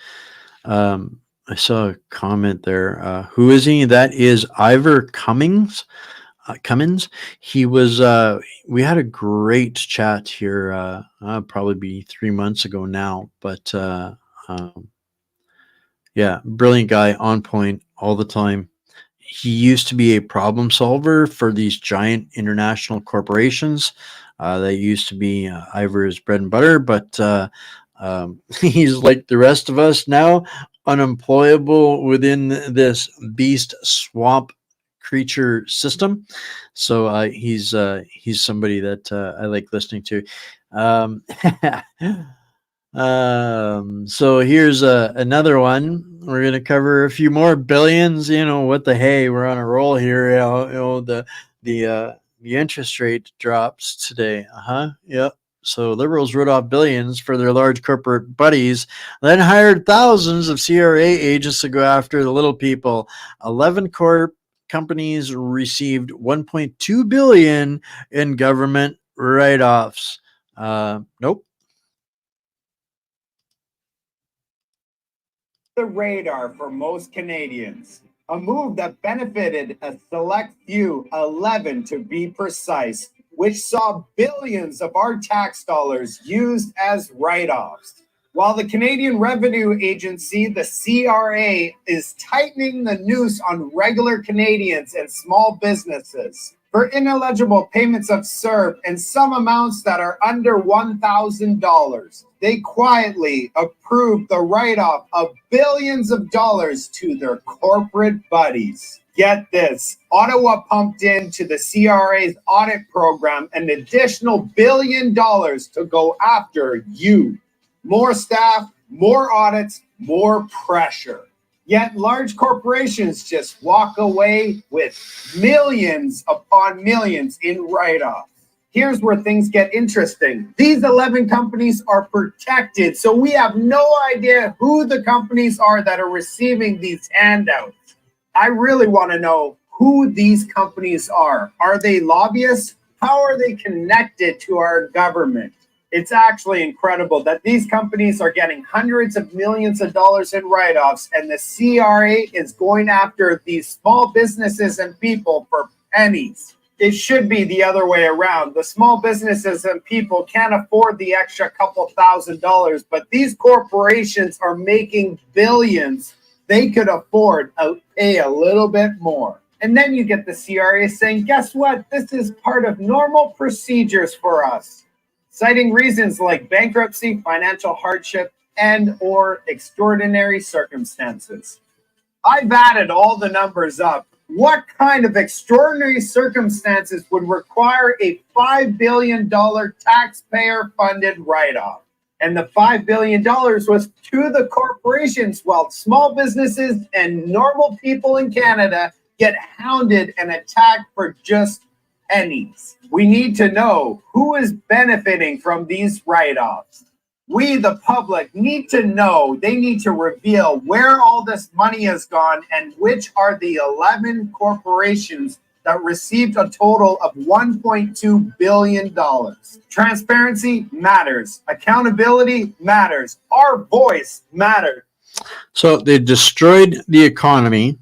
I saw a comment there. Who is he? That is Ivor Cummins. He was. We had a great chat here. Probably be 3 months ago now, but yeah, brilliant guy, on point all the time. He used to be a problem solver for these giant international corporations. That used to be Ivor's bread and butter, but he's like the rest of us now, unemployable within this beast swamp creature system. So he's somebody that I like listening to. So here's another one. We're gonna cover a few more billions. What the hey? We're on a roll here. The interest rate drops today. Yep. So liberals wrote off billions for their large corporate buddies, then hired thousands of CRA agents to go after the little people. 11 companies received $1.2 billion in government write-offs. Nope. The radar for most Canadians. A move that benefited a select few, 11 to be precise, which saw billions of our tax dollars used as write-offs. While the Canadian Revenue Agency, the CRA, is tightening the noose on regular Canadians and small businesses for ineligible payments of CERB and some amounts that are under $1,000. They quietly approved the write-off of billions of dollars to their corporate buddies. Get this, Ottawa pumped into the CRA's audit program an additional $1 billion to go after you. More staff, more audits, more pressure. Yet large corporations just walk away with millions upon millions in write-off. Here's where things get interesting. These 11 companies are protected, so we have no idea who the companies are that are receiving these handouts. I really want to know who these companies are. Are they lobbyists? How are they connected to our government? It's actually incredible that these companies are getting hundreds of millions of dollars in write-offs, and the CRA is going after these small businesses and people for pennies. It should be the other way around. The small businesses and people can't afford the extra couple $1,000s, but these corporations are making billions. They could afford to pay a little bit more. And then you get the CRA saying, guess what? This is part of normal procedures for us, citing reasons like bankruptcy, financial hardship, and or extraordinary circumstances. I've added all the numbers up. What kind of extraordinary circumstances would require a $5 billion taxpayer-funded write-off? And the $5 billion was to the corporations, while small businesses and normal people in Canada get hounded and attacked for just pennies. We need to know who is benefiting from these write-offs. We, the public, need to know. They need to reveal where all this money has gone and which are the 11 corporations that received a total of $1.2 billion. Transparency matters. Accountability matters. Our voice matters. So they destroyed the economy,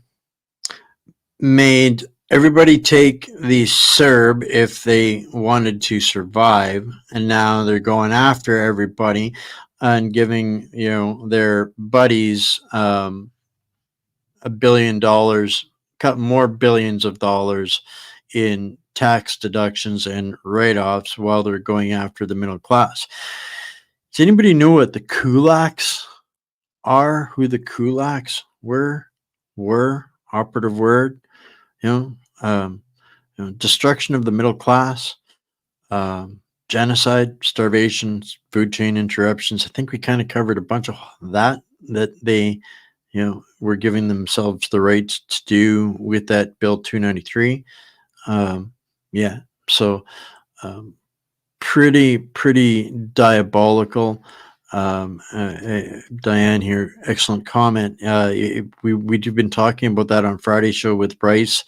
made everybody take the CERB if they wanted to survive, and now they're going after everybody and giving, you know, their buddies $1 billion, cut more billions of dollars in tax deductions and write-offs while they're going after the middle class. Does anybody know what the kulaks are? Who the kulaks were? Operative word. Destruction of the middle class, genocide, starvation, food chain interruptions. I think we kind of covered a bunch of that they, were giving themselves the rights to do with that Bill 293. So pretty diabolical. Diane here, excellent comment. We've been talking about that on Friday's show with Bryce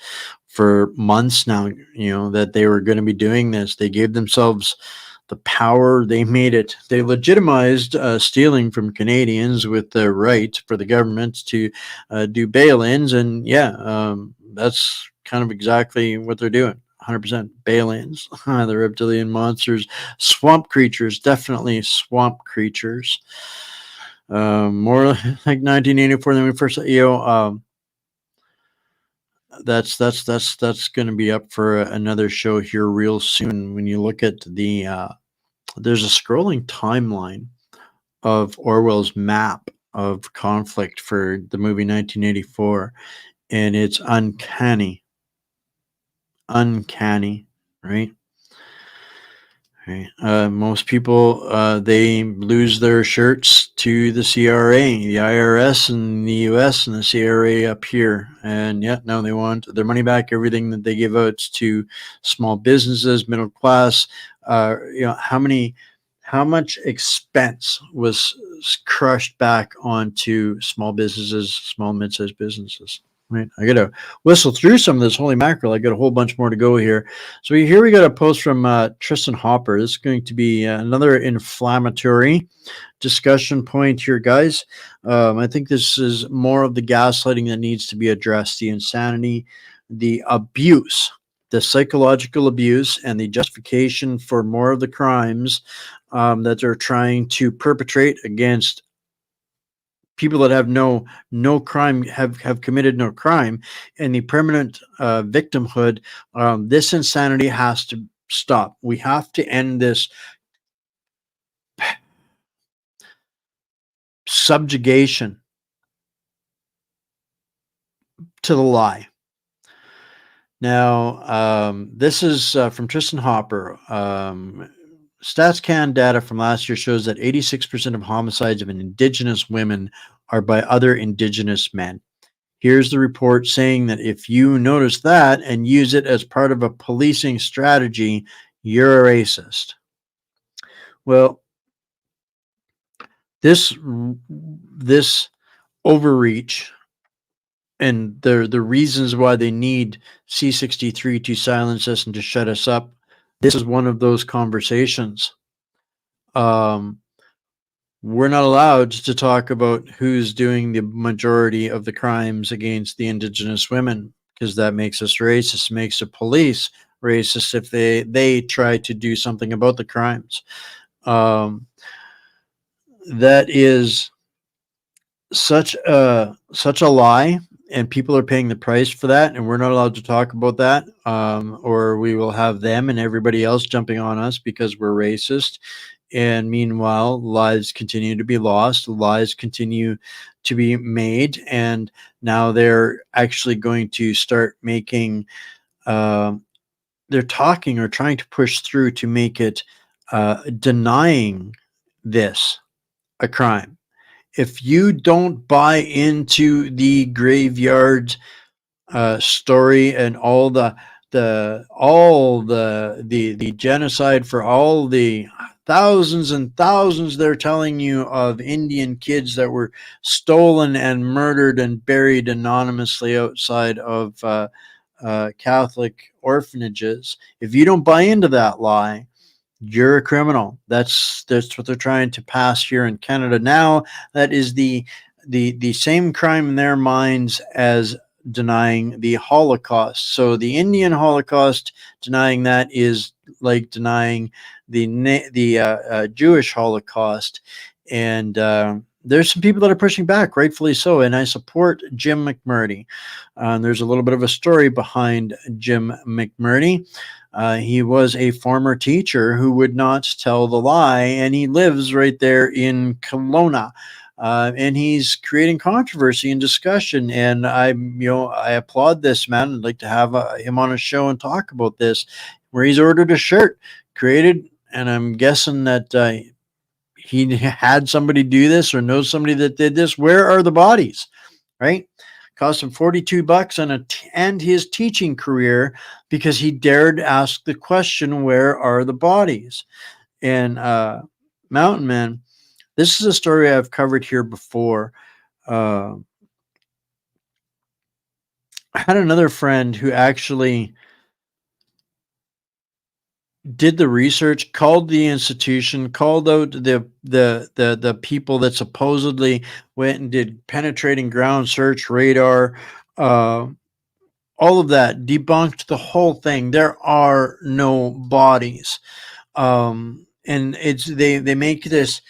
for months now, that they were going to be doing this. They gave themselves the power. They legitimized stealing from Canadians with the right for the government to do bail-ins. And that's kind of exactly what they're doing. 100% bail-ins. The reptilian monsters, swamp creatures, definitely swamp creatures. More like 1984 than we first, that's going to be up for another show here real soon. When you look at there's a scrolling timeline of Orwell's map of conflict for the movie 1984, and it's uncanny, right? Most people, they lose their shirts to the CRA, the IRS in the US, and the CRA up here. And now they want their money back, everything that they give out to small businesses, middle class. How much expense was crushed back onto small businesses, small mid-sized businesses? Right. I got to whistle through some of this. Holy mackerel. I got a whole bunch more to go here. So here we got a post from Tristan Hopper. This is going to be another inflammatory discussion point here, guys. I think this is more of the gaslighting that needs to be addressed, the insanity, the abuse, the psychological abuse, and the justification for more of the crimes that they're trying to perpetrate against people that have no crime, have committed no crime, and the permanent victimhood. This insanity has to stop. We have to end this subjugation to the lie. Now, this is from Tristan Hopper. StatsCan data from last year shows that 86% of homicides of Indigenous women are by other Indigenous men. Here's the report saying that if you notice that and use it as part of a policing strategy, you're a racist. Well, this overreach and the reasons why they need C63 to silence us and to shut us up, this is one of those conversations. We're not allowed to talk about who's doing the majority of the crimes against the Indigenous women, because that makes us racist, makes the police racist if they try to do something about the crimes. That is such a lie, and people are paying the price for that, and we're not allowed to talk about that, or we will have them and everybody else jumping on us because we're racist. And meanwhile, lives continue to be lost, lies continue to be made, and now they're actually going to start making, they're talking or trying to push through to make it denying this a crime. If you don't buy into the graveyard story and all the genocide for all the thousands and thousands they're telling you of Indian kids that were stolen and murdered and buried anonymously outside of Catholic orphanages, if you don't buy into that lie, you're a criminal. That's what they're trying to pass here in Canada now. That is the same crime in their minds as denying the Holocaust. So the Indian Holocaust, denying that is like denying the Jewish Holocaust. And there's some people that are pushing back, rightfully so, and I support Jim McMurdy. There's a little bit of a story behind Jim McMurdy. He was a former teacher who would not tell the lie, and he lives right there in Kelowna. And he's creating controversy and discussion, and I applaud this man. I'd like to have him on a show and talk about this, where he's ordered a shirt created, and I'm guessing that he had somebody do this or knows somebody that did this. Where are the bodies? Right? Cost him $42 and his teaching career because he dared ask the question, where are the bodies? And Mountain Man, this is a story I've covered here before. I had another friend who actually did the research, called the institution, called out the people that supposedly went and did penetrating ground search radar, all of that, debunked the whole thing. There are no bodies. And it's they make this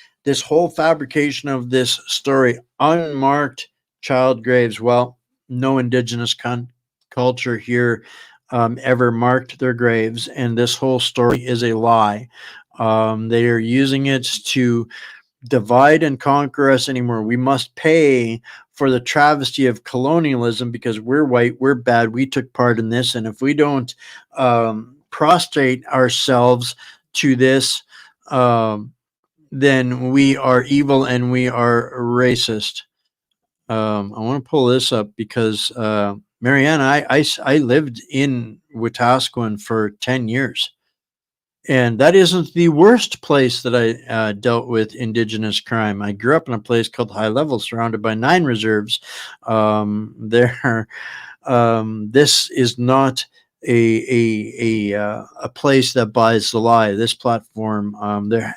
whole fabrication of this story, unmarked child graves. Well, no Indigenous culture here ever marked their graves, and this whole story is a lie. They are using it to divide and conquer us anymore. We must pay for the travesty of colonialism because we're white, we're bad, we took part in this, and if we don't prostrate ourselves to this, then we are evil and we are racist. I want to pull this up because Marianne, I lived in Wetaskiwin for 10 years, and that isn't the worst place that I dealt with Indigenous crime. I grew up in a place called High Level, surrounded by 9 reserves. This is not a place that buys the lie. This platform,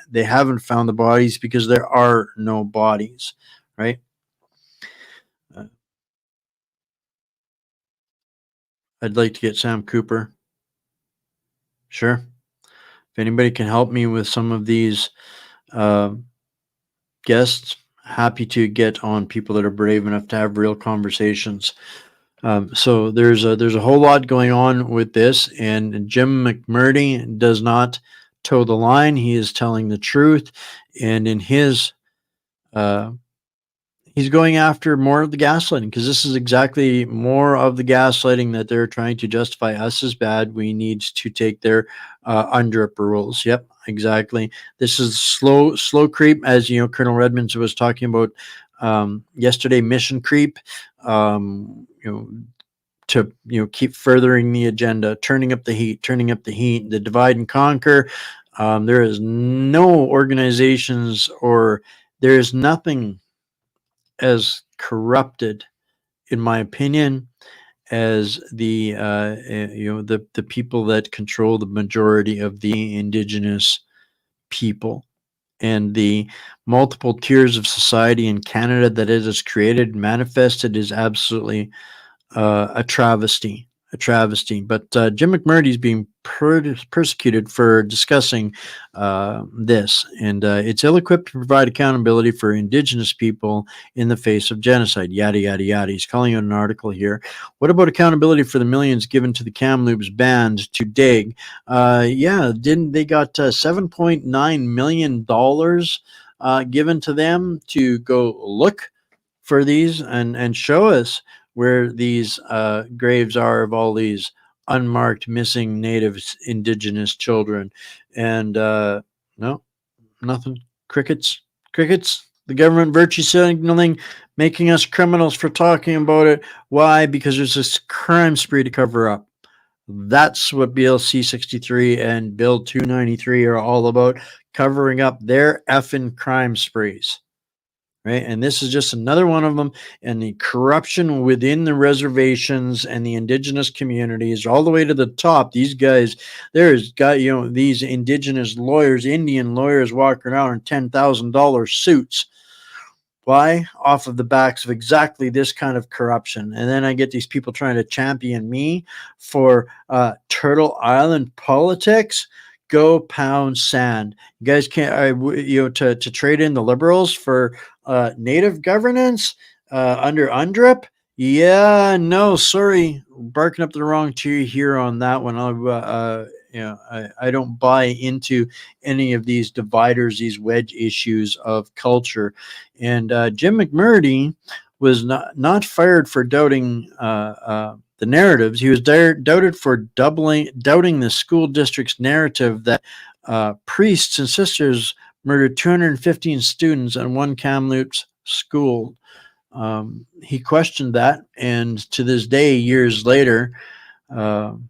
they haven't found the bodies because there are no bodies, right? I'd like to get Sam Cooper. Sure. If anybody can help me with some of these guests, happy to get on people that are brave enough to have real conversations. So there's a whole lot going on with this, and Jim McMurdy does not toe the line. He is telling the truth, and in his he's going after more of the gaslighting, because this is exactly more of the gaslighting that they're trying to justify us as bad. We need to take their UNDRIP rules. Yep, exactly. This is slow creep, as you know, Colonel Redmonds was talking about yesterday, mission creep, to keep furthering the agenda, turning up the heat, the divide and conquer. There is no organizations, or there is nothing as corrupted, in my opinion, as the the people that control the majority of the Indigenous people, and the multiple tiers of society in Canada that it has created and manifested is absolutely a travesty. A travesty. But Jim McMurdy is being persecuted for discussing this, and it's ill-equipped to provide accountability for Indigenous people in the face of genocide. Yada yada yada. He's calling out an article here. What about accountability for the millions given to the Kamloops band to dig? Yeah, didn't they got $7.9 million given to them to go look for these and show us where these graves are of all these unmarked missing Native Indigenous children? And no, nothing. Crickets. The government virtue signaling, making us criminals for talking about it. Why? Because there's this crime spree to cover up. That's what Bill C-63 and Bill 293 are all about, covering up their effing crime sprees. Right. And this is just another one of them. And the corruption within the reservations and the Indigenous communities, all the way to the top. These guys, there's got, these Indigenous lawyers, Indian lawyers walking around in $10,000 suits. Why? Off of the backs of exactly this kind of corruption. And then I get these people trying to champion me for Turtle Island politics. Go pound sand. You guys can't, to trade in the Liberals for Native governance under UNDRIP. Yeah, no, sorry, barking up the wrong tree here on that one. I don't buy into any of these dividers, these wedge issues of culture. And Jim McMurdy was not fired for doubting the narratives. He was doubted for doubting the school district's narrative that priests and sisters murdered 215 students in one Kamloops school. He questioned that, and to this day, years later, I'm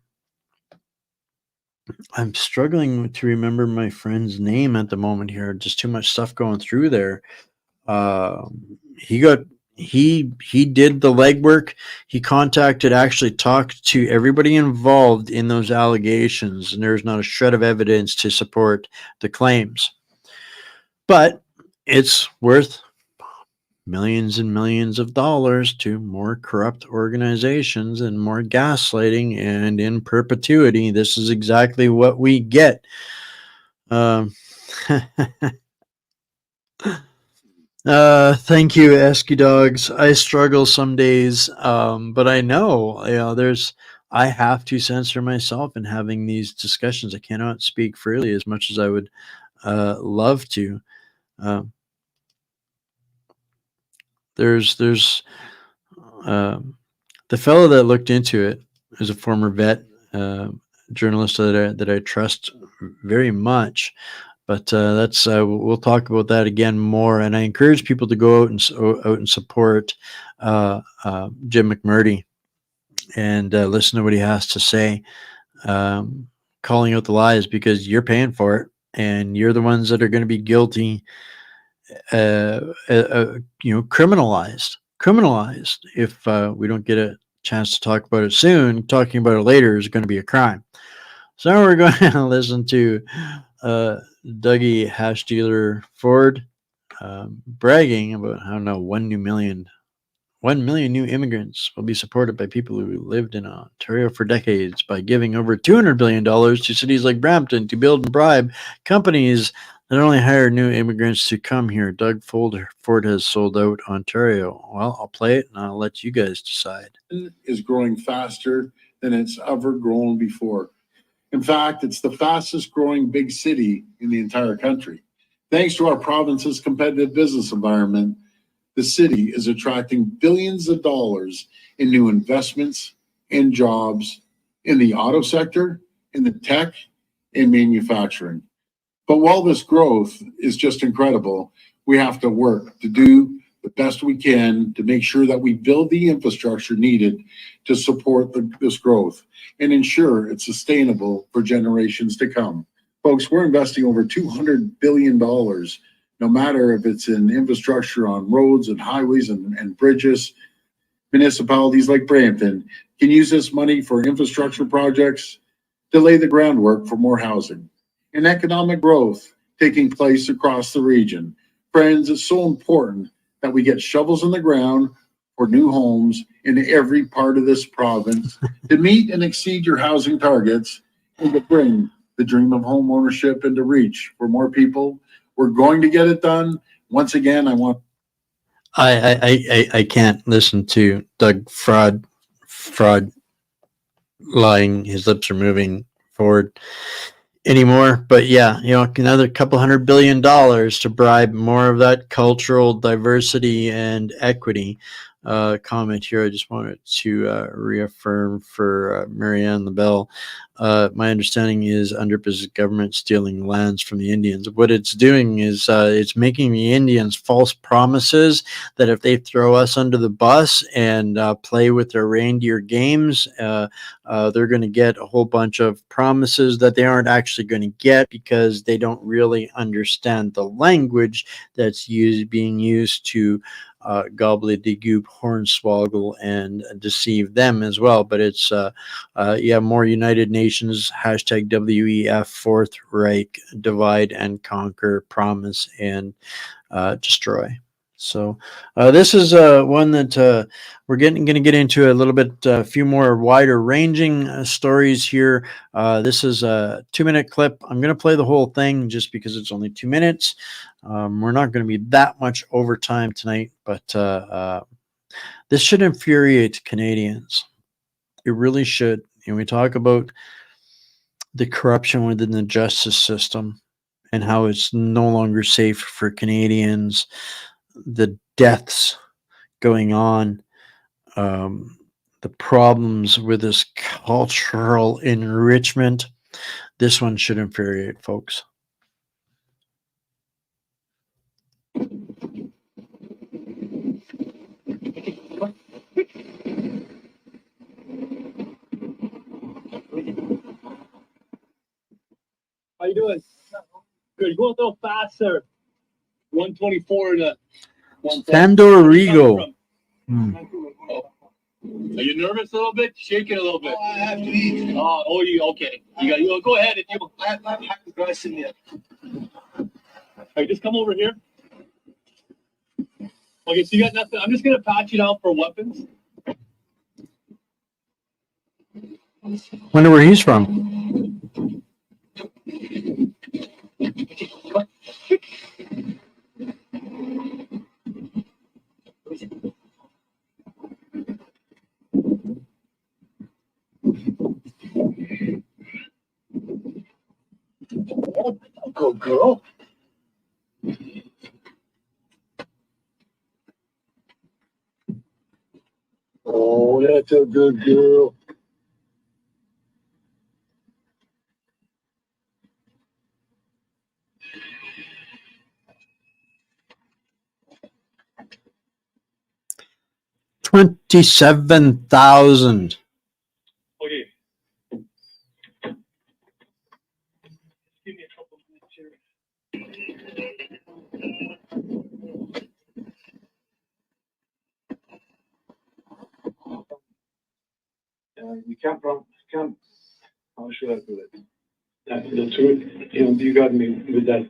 struggling to remember my friend's name at the moment here. Just too much stuff going through there. He did the legwork. He actually talked to everybody involved in those allegations, and there's not a shred of evidence to support the claims. But it's worth millions and millions of dollars to more corrupt organizations and more gaslighting, and in perpetuity, this is exactly what we get. Thank you, Esky Dogs. I struggle some days, but I know, I have to censor myself in having these discussions. I cannot speak freely as much as I would love to. There's the fellow that looked into it is a former vet journalist that I trust very much. But that's we'll talk about that again more. And I encourage people to go out and support Jim McMurdy and listen to what he has to say, calling out the lies, because you're paying for it, and you're the ones that are going to be guilty, criminalized if we don't get a chance to talk about it soon. Talking about it later is going to be a crime. So now we're going to listen to Dougie Hash Dealer Ford bragging about how now 1 million new immigrants will be supported by people who lived in Ontario for decades by giving over $200 billion to cities like Brampton to build and bribe companies that only hire new immigrants to come here. Doug Ford has sold out Ontario. Well, I'll play it and I'll let you guys decide. Is growing faster than it's ever grown before. In fact, it's the fastest growing big city in the entire country. Thanks to our province's competitive business environment, the city is attracting billions of dollars in new investments and jobs in the auto sector, in the tech, and manufacturing. But while this growth is just incredible, we have to work to do the best we can to make sure that we build the infrastructure needed to support this growth and ensure it's sustainable for generations to come. Folks, we're investing over $200 billion, no matter if it's in infrastructure on roads and highways and bridges. Municipalities like Brampton can use this money for infrastructure projects to lay the groundwork for more housing and economic growth taking place across the region. Friends, it's so important that we get shovels in the ground for new homes in every part of this province to meet and exceed your housing targets and to bring the dream of home ownership into reach for more people. We're going to get it done. Once again, I can't listen to Doug fraud lying. His lips are moving forward anymore. But yeah, another couple $100 billion to bribe more of that cultural diversity and equity. Comment here. I just wanted to reaffirm for Marianne LaBelle. My understanding is UNDRIP government stealing lands from the Indians. What it's doing is it's making the Indians false promises that if they throw us under the bus and play with their reindeer games, they're going to get a whole bunch of promises that they aren't actually going to get because they don't really understand the language that's being used to gobbledygook, hornswoggle, and deceive them as well. But it's more United Nations, hashtag WEF, Fourth Reich, divide and conquer, promise and destroy. So this is one that we're going to get into a little bit, a few more wider ranging stories here. This is a 2-minute clip. I'm going to play the whole thing just because it's only 2 minutes. We're not going to be that much overtime tonight, but this should infuriate Canadians. It really should. And we talk about the corruption within the justice system and how it's no longer safe for Canadians, the deaths going on, the problems with this cultural enrichment. This one should infuriate folks. How you doing? Good. Go a little faster. 124 to 110. Fandor Rigo. Oh. Are you nervous a little bit? Shaking a little bit. Oh, I have to eat. Okay. You go ahead if you. I have to guys in there. Hey, just come over here. Okay, so you got nothing. I'm just gonna pat you down for weapons. Wonder where he's from. Good girl. Oh, that's a good girl. $27,000. Okay. Give me a couple minutes here. We can't, how should I do it? That's the truth. You got me with that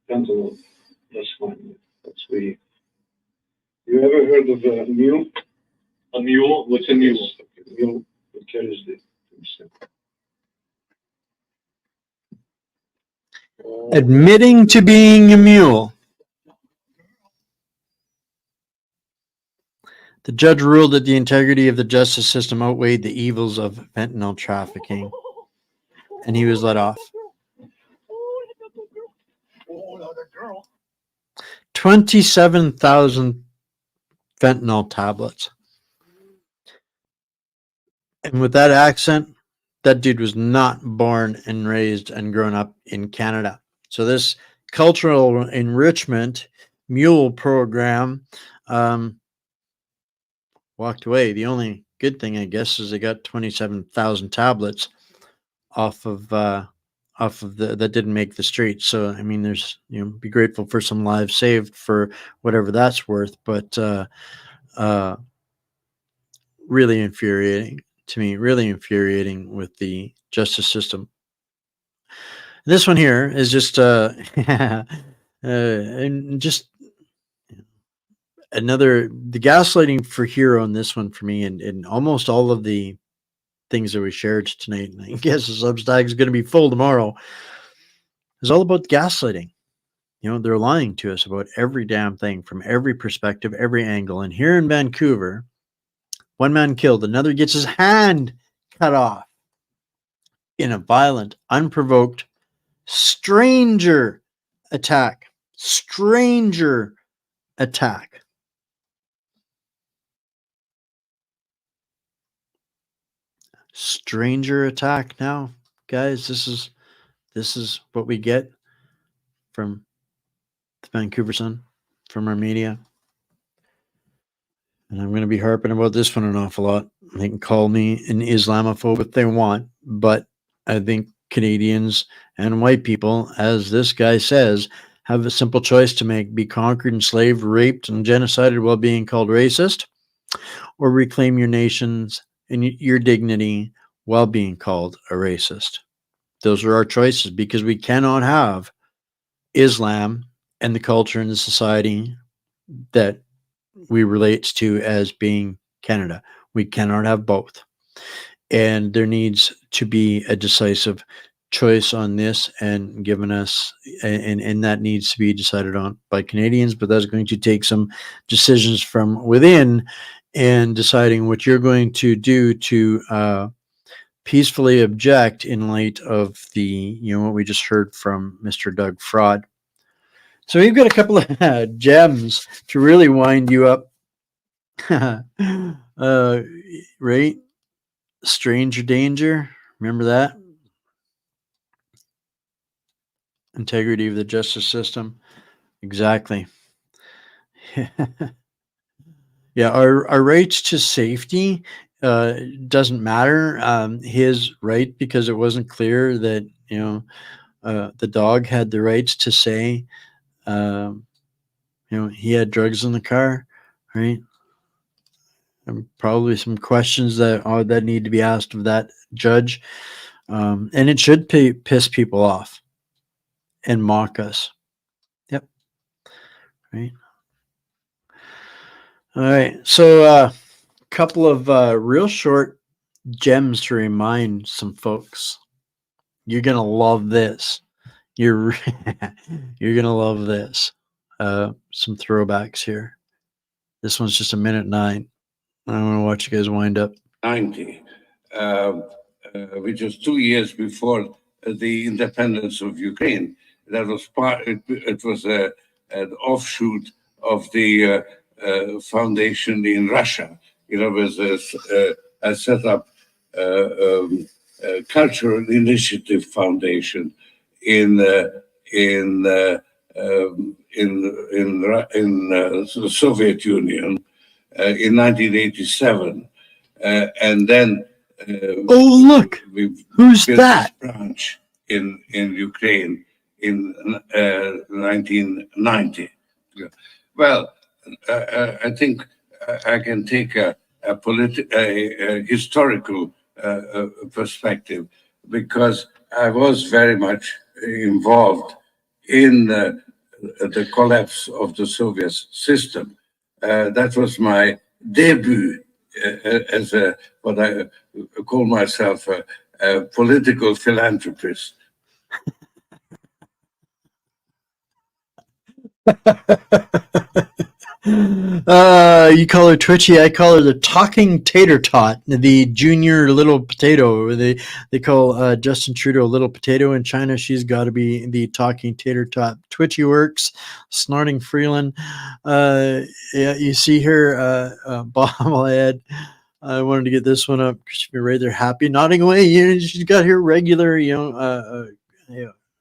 pencil. That's fine. That's sweet. You ever heard of a mule? A mule? What's a mule? A mule that carries the. Admitting to being a mule. The judge ruled that the integrity of the justice system outweighed the evils of fentanyl trafficking, and he was let off. 27,000 fentanyl tablets. And with that accent, that dude was not born and raised and grown up in Canada. So this cultural enrichment mule program walked away. The only good thing, I guess, is they got 27,000 tablets off of that didn't make the street. So I mean, there's be grateful for some lives saved for whatever that's worth. But really infuriating to me. Really infuriating with the justice system. This one here is just and just another the gaslighting for hero on this one for me, and almost all of the things that we shared tonight. And I guess the Substack is going to be full tomorrow. It's all about gaslighting. They're lying to us about every damn thing from every perspective, every angle. And here in Vancouver, one man killed, another gets his hand cut off in a violent, unprovoked, stranger attack. Stranger attack. Stranger attack now, guys. This is what we get from the Vancouver Sun, from our media. And I'm going to be harping about this one an awful lot. They can call me an Islamophobe if they want, but I think Canadians and white people, as this guy says, have a simple choice to make: be conquered, enslaved, raped, and genocided while being called racist, or reclaim your nations and your dignity while being called a racist. Those are our choices, because we cannot have Islam and the culture and the society that we relate to as being Canada. We cannot have both. And there needs to be a decisive choice on this and given us, and that needs to be decided on by Canadians, but that's going to take some decisions from within and deciding what you're going to do to peacefully object in light of the, what we just heard from Mr. Doug Fraud. So we've got a couple of gems to really wind you up. Right? Stranger danger. Remember that? Integrity of the justice system. Exactly. Yeah, our rights to safety doesn't matter. His right, because it wasn't clear that the dog had the rights to say he had drugs in the car, right? And probably some questions that need to be asked of that judge, and it should piss people off and mock us. Yep. Right. All right. So a couple of real short gems to remind some folks. You're gonna love this. You're gonna love this. Some throwbacks here. This one's just 1:09. I want to watch you guys wind up. 90, which was 2 years before the independence of Ukraine. That was it was an offshoot of the foundation in Russia. It was a set up cultural initiative foundation in the Soviet Union in 1987. And then oh, look, who's that? Branch in Ukraine in 1990. Well, I think I can take a historical perspective, because I was very much involved in the collapse of the Soviet system. That was my debut as what I call myself a political philanthropist. You call her Twitchy, I call her the talking tater tot, the junior little potato. They call Justin Trudeau little potato in China. She's got to be the talking tater tot. Twitchy works, snorting Freeland. Yeah, you see her bobblehead. I wanted to get this one up. Christopher Ray, they're happy, nodding away. She's got her regular,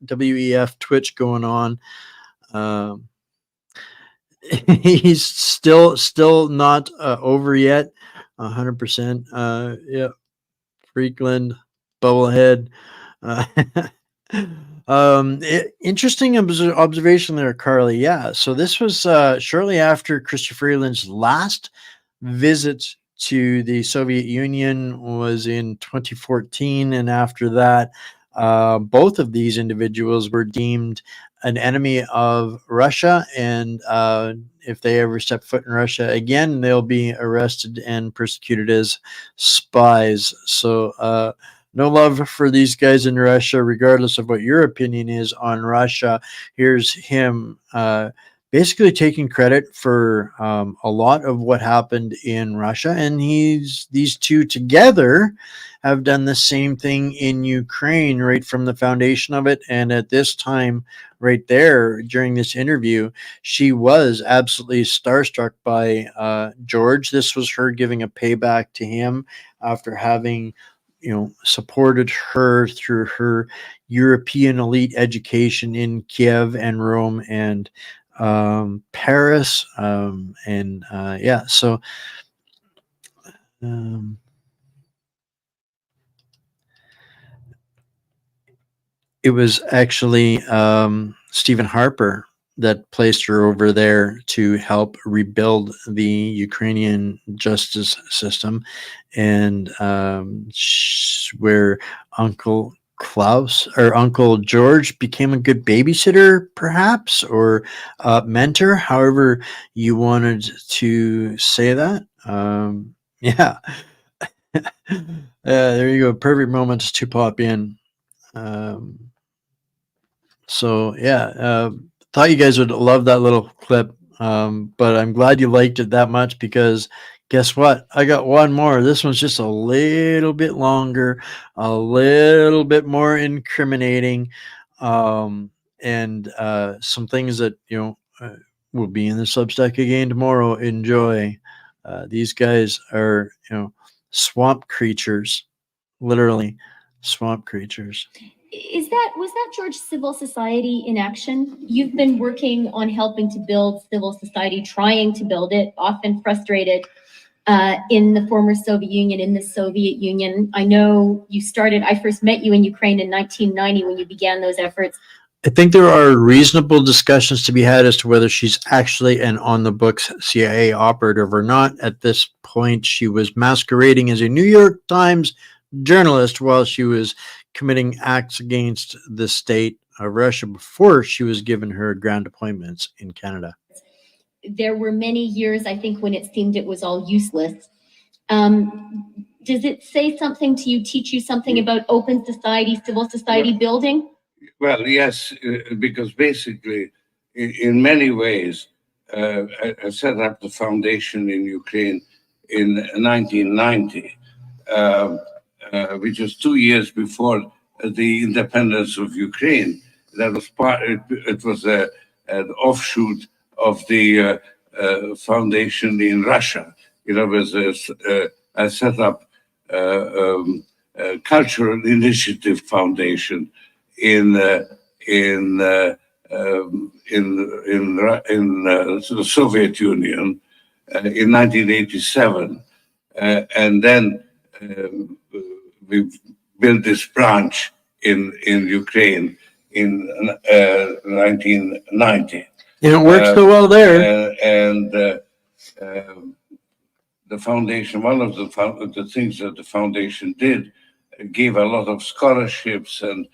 WEF Twitch going on. he's still not over yet. 100%. Yeah, Freakland, Bubblehead. Uh, interesting observation there, Carly. Yeah, so this was shortly after Christopher Freeland's last visit to the Soviet Union was in 2014, and after that, both of these individuals were deemed an enemy of Russia, and if they ever step foot in Russia again, they'll be arrested and persecuted as spies. So, no love for these guys in Russia, regardless of what your opinion is on Russia. Here's him basically taking credit for a lot of what happened in Russia, and these two together have done the same thing in Ukraine right from the foundation of it. And at this time, right there during this interview, she was absolutely starstruck by George. This was her giving a payback to him after having supported her through her European elite education in Kiev and Rome and Paris. So it was actually Stephen Harper that placed her over there to help rebuild the Ukrainian justice system, and where Uncle Klaus or Uncle George became a good babysitter, perhaps, or mentor, however you wanted to say that. Yeah. There you go. Perfect moments to pop in. Thought you guys would love that little clip, but I'm glad you liked it that much, because guess what? I got one more. This one's just a little bit longer, a little bit more incriminating, and some things that will be in the Substack again tomorrow. Enjoy. These guys are swamp creatures, literally swamp creatures. Was that George civil society in action? You've been working on helping to build civil society, trying to build it, often frustrated in the former Soviet Union, in the Soviet Union. I know I first met you in Ukraine in 1990 when you began those efforts. I think there are reasonable discussions to be had as to whether she's actually an on-the-books CIA operative or not. At this point, she was masquerading as a New York Times journalist while she was committing acts against the state of Russia before she was given her ground appointments in Canada. There were many years, I think, when it seemed it was all useless. Does it say something to you, teach you something about open society, civil society building? Well, yes, because basically, in many ways, I set up the foundation in Ukraine in 1990. Which was 2 years before the independence of Ukraine. That was it was an offshoot of the foundation in Russia. I set up a cultural initiative foundation in the Soviet Union in 1987, and then we built this branch in Ukraine in 1990. And it worked so well there. The foundation, one of the things that the foundation did, gave a lot of scholarships and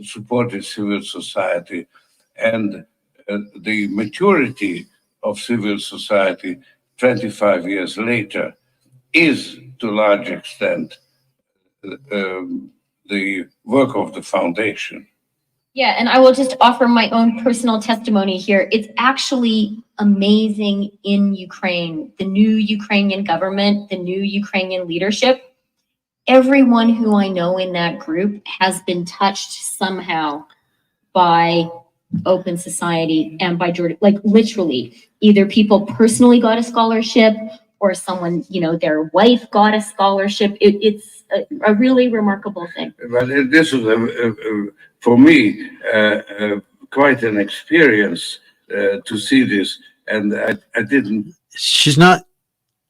supported civil society. And the maturity of civil society 25 years later is, to a large extent, the work of the foundation. Yeah, and I will just offer my own personal testimony here. It's actually amazing in Ukraine, the new Ukrainian government, the new Ukrainian leadership. Everyone who I know in that group has been touched somehow by open society and by Jordan, like literally, either people personally got a scholarship or someone, their wife got a scholarship. It's a really remarkable thing. Well, this was, for me, quite an experience to see this, and I didn't. She's not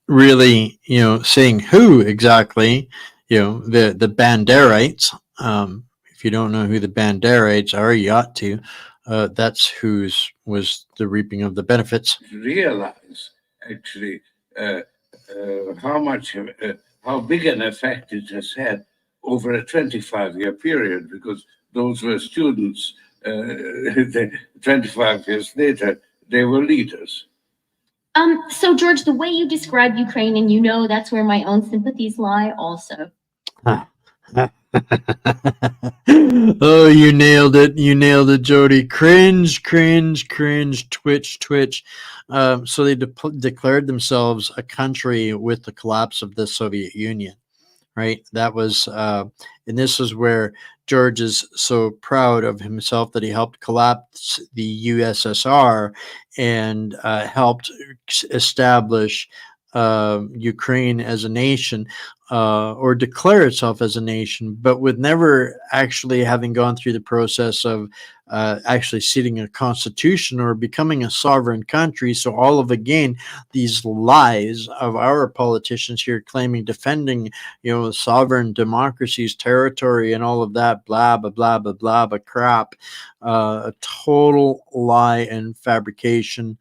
really, saying who exactly, the Banderites. If you don't know who the Banderites are, you ought to. That's was the reaping of the benefits. Realize actually how much, how big an effect it has had over a 25-year period, because those were students. 25 years later, they were leaders. So George, the way you describe Ukraine, and that's where my own sympathies lie also. Oh, you nailed it. You nailed it, Jody. Cringe, cringe, cringe, twitch, twitch. So they declared themselves a country with the collapse of the Soviet Union, right? That was, and this is where George is so proud of himself that he helped collapse the USSR and helped establish Ukraine as a nation, or declare itself as a nation, but with never actually having gone through the process of actually seating a constitution or becoming a sovereign country. So all of, again, these lies of our politicians here claiming, defending, sovereign democracies, territory, and all of that, blah, blah, blah, blah, blah, blah, crap, a total lie and fabrication.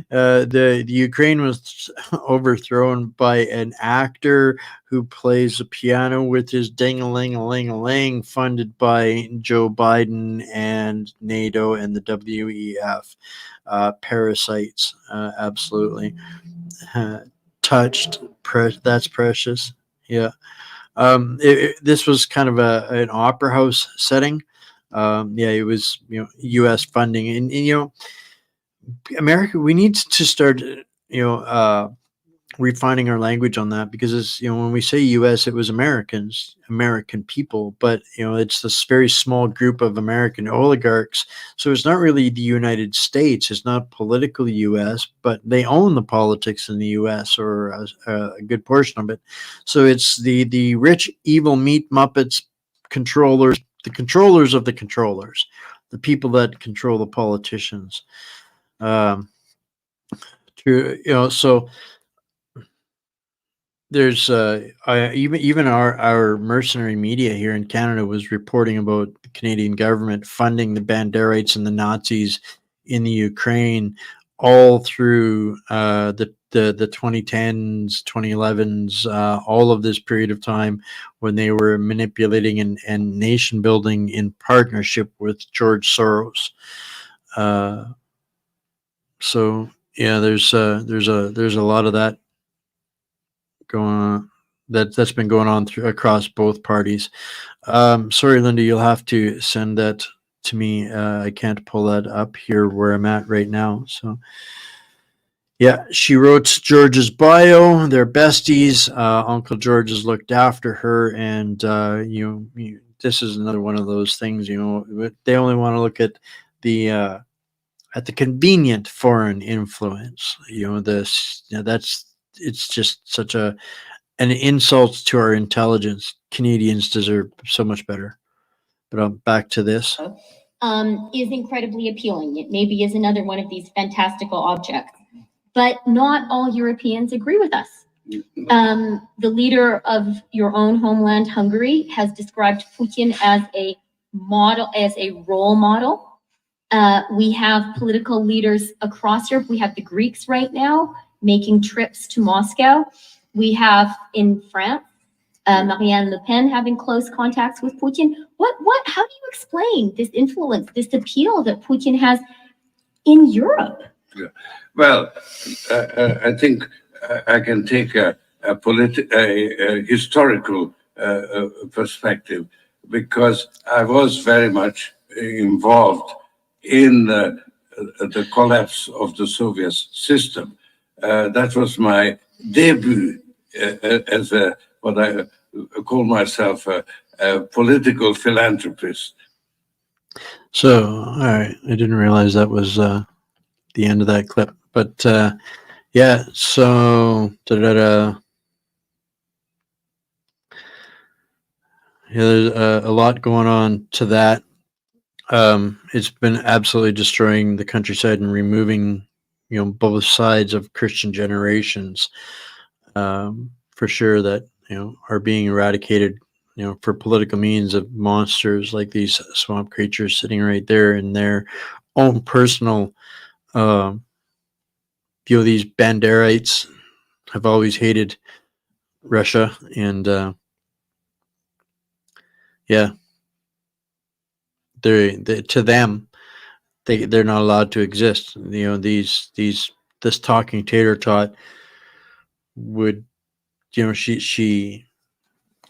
The Ukraine was overthrown by an actor who plays the piano with his ding-a-ling-a-ling-a-ling, funded by Joe Biden and NATO and the WEF. Parasites, absolutely. Touched, that's precious. Yeah. This was kind of an opera house setting. It was, U.S. funding, and America, we need to start, refining our language on that, because it's, when we say U.S., it was American people, but it's this very small group of American oligarchs. So it's not really the United States. It's not political U.S., but they own the politics in the U.S., or a good portion of it. So it's the rich, evil meat muppets, controllers, the controllers of the controllers, the people that control the politicians. So there's even our mercenary media here in Canada was reporting about the Canadian government funding the Banderites and the Nazis in the Ukraine all through the 2010s, 2011s, all of this period of time, when they were manipulating and nation building in partnership with George Soros. So yeah, there's a lot of that going on, that's been going on across both parties. Sorry, Linda, you'll have to send that to me. I can't pull that up here where I'm at right now. So yeah, she wrote George's bio. They're besties. Uncle George has looked after her, and this is another one of those things. They only want to look at the convenient foreign influence. It's just such an insult to our intelligence. Canadians deserve so much better. But back to this. Is incredibly appealing. It maybe is another one of these fantastical objects, but not all Europeans agree with us. The leader of your own homeland, Hungary, has described Putin as a role model. We have political leaders across Europe. We have the Greeks right now making trips to Moscow. We have in France, Marine Le Pen having close contacts with Putin. How do you explain this influence, this appeal that Putin has in Europe? Yeah. Well, I think I can take a historical perspective, because I was very much involved in the collapse of the Soviet system. That was my debut as what I call myself a political philanthropist. So, all right, I didn't realize that was the end of that clip, but yeah. So, yeah, there's a lot going on to that. It's been absolutely destroying the countryside and removing, both sides of Christian generations, for sure, that, are being eradicated, for political means of monsters like these swamp creatures sitting right there in their own personal, um, these Banderites have always hated Russia, and yeah, they to them they're not allowed to exist. This talking tater tot would, she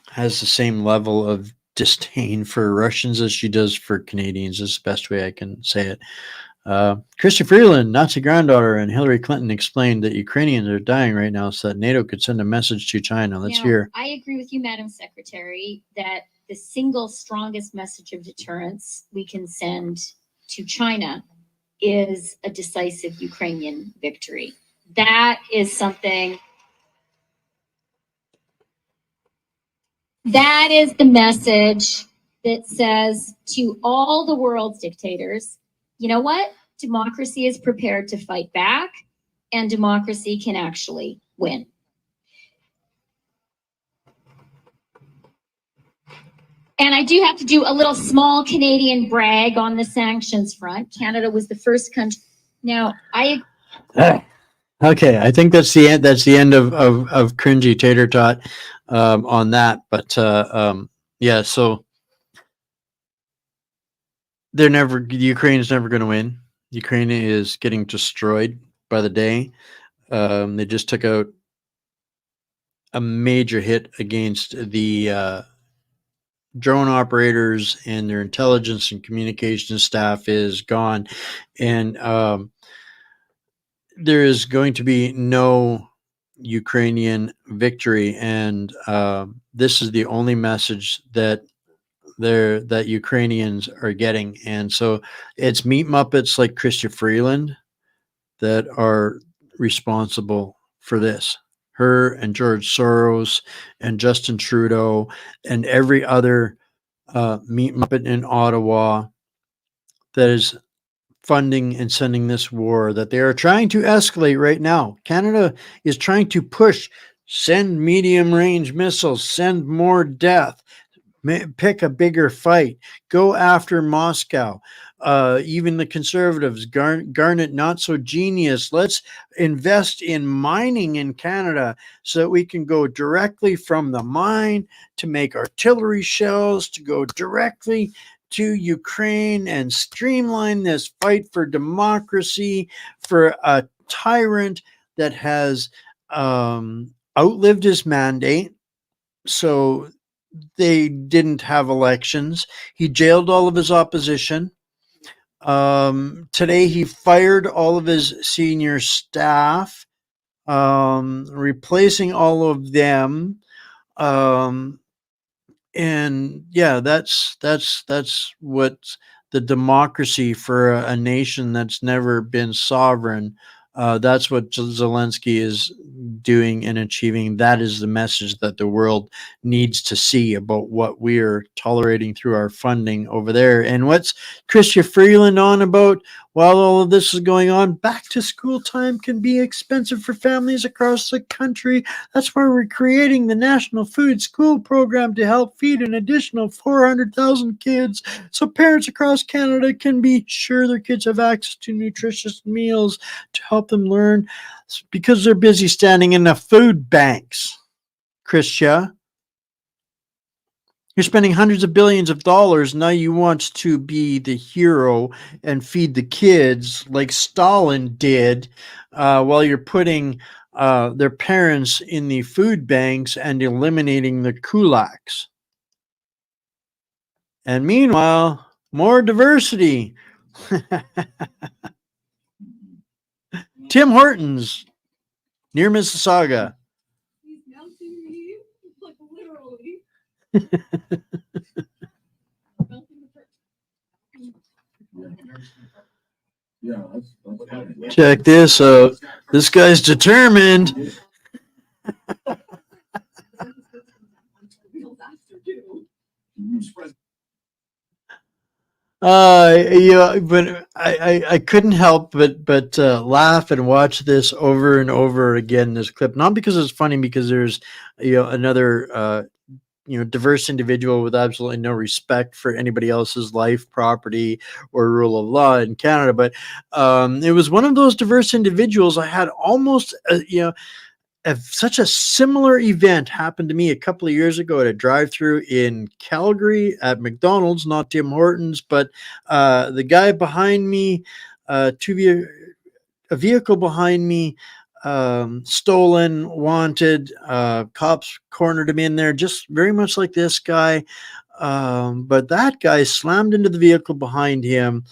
has the same level of disdain for Russians as she does for Canadians. Is the best way I can say it. Chrystia Freeland, Nazi granddaughter, and Hillary Clinton explained that Ukrainians are dying right now so that NATO could send a message to China. Let's Now, hear. I agree with you, Madam Secretary, that the single strongest message of deterrence we can send to China is a decisive Ukrainian victory. That is something. That is the message that says to all the world's dictators, you know what? Democracy is prepared to fight back, and democracy can actually win. And I do have to do a little small Canadian brag on the sanctions front. Canada was the first country. Now, Okay, I think that's the end. That's the end of cringy tater tot on that. But yeah, so Ukraine's never going to win. Ukraine is getting destroyed by the day. They just took out a major hit against the drone operators, and their intelligence and communication staff is gone, and there is going to be no Ukrainian victory, and this is the only message that Ukrainians are getting. And so it's meat muppets like Chrystia Freeland that are responsible for this. Her and George Soros and Justin Trudeau and every other meat muppet in Ottawa that is funding and sending this war that they are trying to escalate right now. Canada is trying to push, send medium range missiles, send more death, pick a bigger fight, go after Moscow. Even the conservatives, Garnet, not so genius. Let's invest in mining in Canada so that we can go directly from the mine to make artillery shells, to go directly to Ukraine and streamline this fight for democracy, for a tyrant that has outlived his mandate. So they didn't have elections. He jailed all of his opposition. Today he fired all of his senior staff, replacing all of them. And yeah, that's what the democracy for a nation that's never been sovereign. That's what Zelensky is doing and achieving. That is the message that the world needs to see about what we are tolerating through our funding over there. And what's Chrystia Freeland on about while all of this is going on? Back to school time can be expensive for families across the country. That's why we're creating the National Food School Program to help feed an additional 400,000 kids so parents across Canada can be sure their kids have access to nutritious meals to help them learn, because they're busy standing in the food banks. Chrystia, you're spending hundreds of billions of dollars. Now you want to be the hero and feed the kids like Stalin did, while you're putting their parents in the food banks and eliminating the kulaks. And meanwhile, more diversity. Tim Hortons near Mississauga. He's mounting me, like literally. Check this out. This guy's determined. Yeah, but I couldn't help but laugh and watch this over and over again. This clip, not because it's funny, because there's another diverse individual with absolutely no respect for anybody else's life, property, or rule of law in Canada. But it was one of those diverse individuals. I had almost such a similar event happened to me a couple of years ago at a drive-through in Calgary at McDonald's, not Tim Hortons, but the guy behind me, a vehicle behind me, stolen, wanted. Cops cornered him in there, just very much like this guy. But that guy slammed into the vehicle behind him,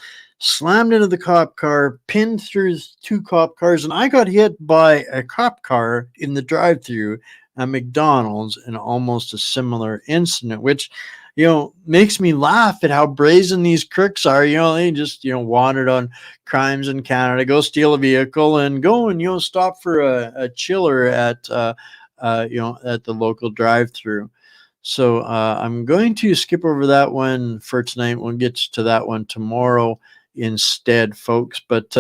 slammed into the cop car, pinned through 2 cop cars, and I got hit by a cop car in the drive-through at McDonald's in almost a similar incident, which makes me laugh at how brazen these crooks are. They just wanted on crimes in Canada, go steal a vehicle and go and stop for a chiller at at the local drive-through. So I'm going to skip over that one for tonight. We'll get to that one tomorrow instead, folks. But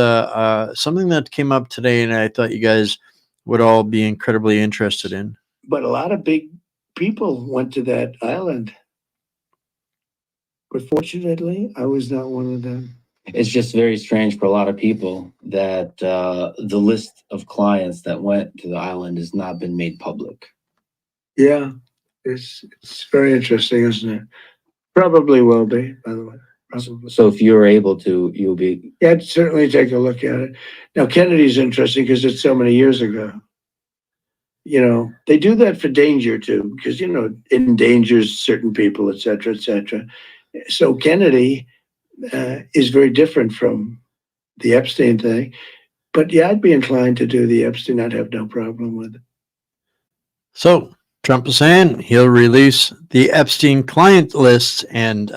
something that came up today, and I thought you guys would all be incredibly interested in. But a lot of big people went to that island. But fortunately, I was not one of them. It's just very strange for a lot of people that the list of clients that went to the island has not been made public. Yeah, it's very interesting, isn't it? Probably will be, by the way. Probably. So if you're able to, you'll be. Yeah, I'd certainly take a look at it. Now, Kennedy's interesting because it's so many years ago. They do that for danger too, because it endangers certain people, et cetera, et cetera. So Kennedy is very different from the Epstein thing. But yeah, I'd be inclined to do the Epstein. I'd have no problem with it. So Trump is saying he'll release the Epstein client lists, and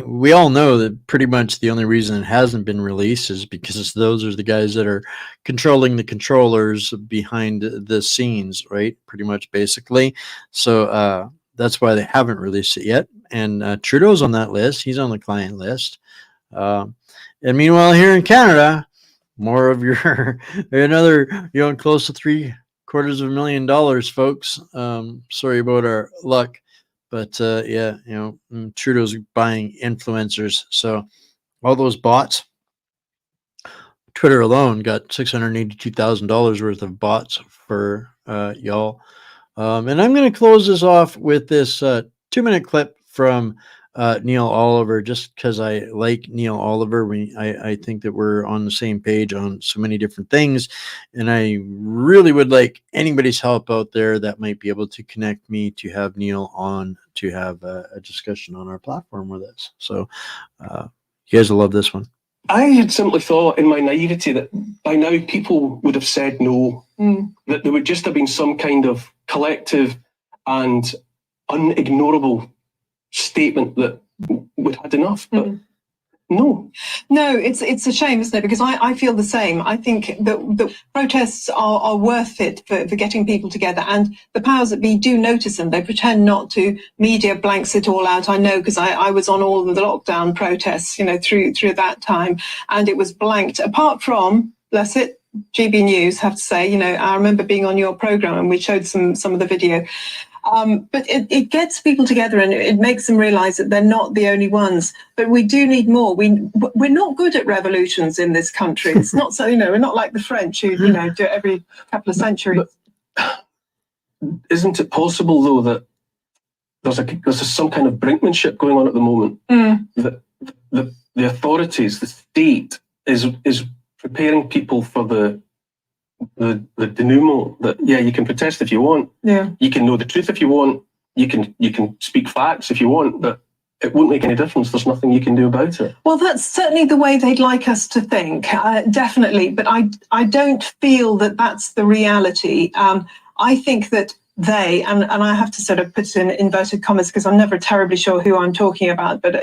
we all know that pretty much the only reason it hasn't been released is because those are the guys that are controlling the controllers behind the scenes, right? Pretty much, basically. So that's why they haven't released it yet. And Trudeau's on that list. He's on the client list. And meanwhile, here in Canada, more of your another close to $750,000, folks. Sorry about our luck. But Trudeau's buying influencers. So all those bots, Twitter alone got $682,000 worth of bots for y'all. And I'm going to close this off with this 2-minute clip from Neil Oliver, just because I like Neil Oliver. I think that we're on the same page on so many different things, and I really would like anybody's help out there that might be able to connect me to have Neil on to have a discussion on our platform with us. So you guys will love this one. I had simply thought in my naivety that by now people would have said no, that there would just have been some kind of collective and unignorable statement that we'd had enough, but no, it's a shame, isn't it? Because I feel the same. I think that the protests are worth it for getting people together, and the powers that be do notice them. They pretend not to. Media blanks it all out. I know, because I was on all of the lockdown protests, through that time, and it was blanked. Apart from, bless it, GB News, have to say, I remember being on your program and we showed some of the video. But it gets people together and it makes them realize that they're not the only ones. But we do need more. We're not good at revolutions in this country. It's not so, we're not like the French who, do it every couple of centuries. But isn't it possible, though, that there's some kind of brinkmanship going on at the moment? That the authorities, the state, is preparing people for the denouement, that you can protest if you want, you can know the truth if you want, you can speak facts if you want, but it won't make any difference. There's nothing you can do about it. Well, that's certainly the way they'd like us to think, definitely, but I don't feel that that's the reality. I think that they, and I have to sort of put in inverted commas because I'm never terribly sure who I'm talking about, but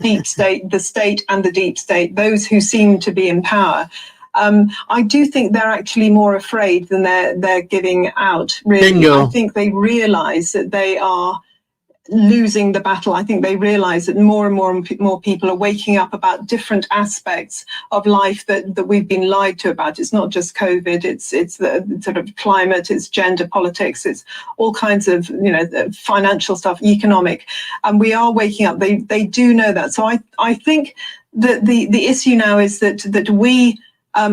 deep state, the state and the deep state, those who seem to be in power, I do think they're actually more afraid than they're giving out, really. Bingo. I think they realize that they are losing the battle. I think they realize that more and more people are waking up about different aspects of life that we've been lied to about. It's not just COVID, it's the sort of climate, it's gender politics, it's all kinds of, the financial stuff, economic, and we are waking up. They do know that. So I think that the issue now is that we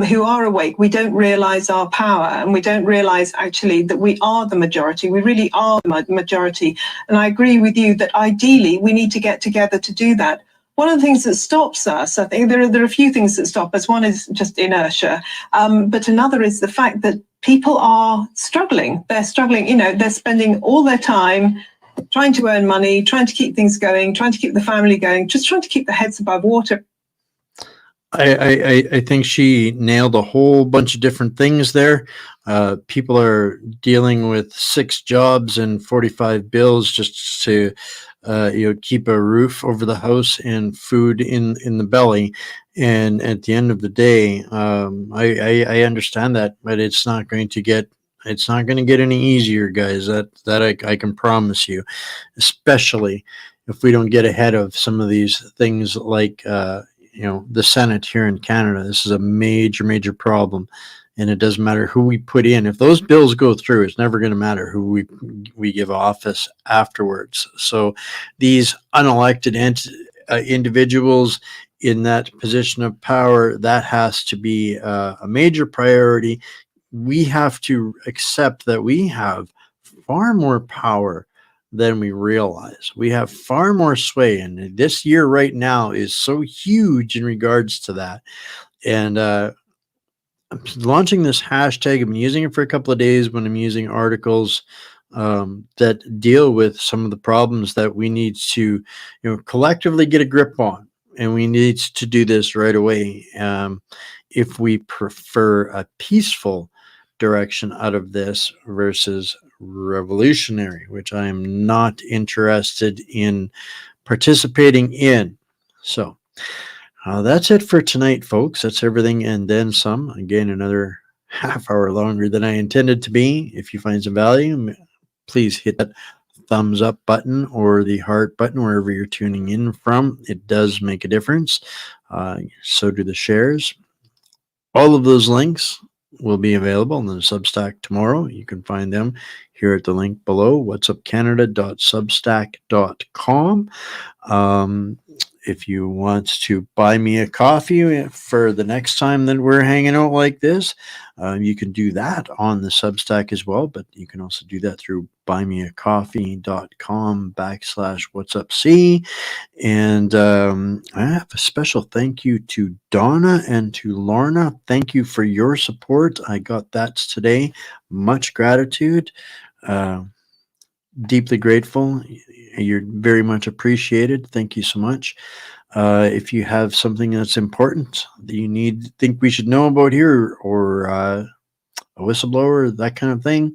who are awake, we don't realize our power, and we don't realize actually that we are the majority. We really are the majority. And I agree with you that ideally we need to get together to do that. One of the things that stops us, I think there are a few things that stop us. One is just inertia, but another is the fact that people are struggling. They're struggling, they're spending all their time trying to earn money, trying to keep things going, trying to keep the family going, just trying to keep their heads above water. I think she nailed a whole bunch of different things there. People are dealing with 6 jobs and 45 bills just to keep a roof over the house and food in the belly. And at the end of the day, I understand that, but it's not going to get any easier, guys. That I can promise you, especially if we don't get ahead of some of these things like the Senate here in Canada. This is a major problem, and it doesn't matter who we put in. If those bills go through, it's never going to matter who we give office afterwards. So these unelected individuals in that position of power, that has to be a major priority. We have to accept that we have far more power than we realize. We have far more sway, and this year right now is so huge in regards to that. And I'm launching this hashtag. I've been using it for a couple of days when I'm using articles that deal with some of the problems that we need to collectively get a grip on, and we need to do this right away if we prefer a peaceful direction out of this versus revolutionary, which I am not interested in participating in. So that's it for tonight, folks. That's everything and then some. Again, another half hour longer than I intended to be. If you find some value, please hit that thumbs up button or the heart button wherever you're tuning in from. It does make a difference. So do the shares. All of those links will be available on the Substack tomorrow. You can find them here at the link below, whatsupcanada.substack.com. If you want to buy me a coffee for the next time that we're hanging out like this, you can do that on the Substack as well, but you can also do that through buymeacoffee.com/whatsupc. And I have a special thank you to Donna and to Lorna. Thank you for your support. I got that today. Much gratitude. Deeply grateful. You're very much appreciated. Thank you so much. If you have something that's important that you think we should know about here, or a whistleblower, that kind of thing,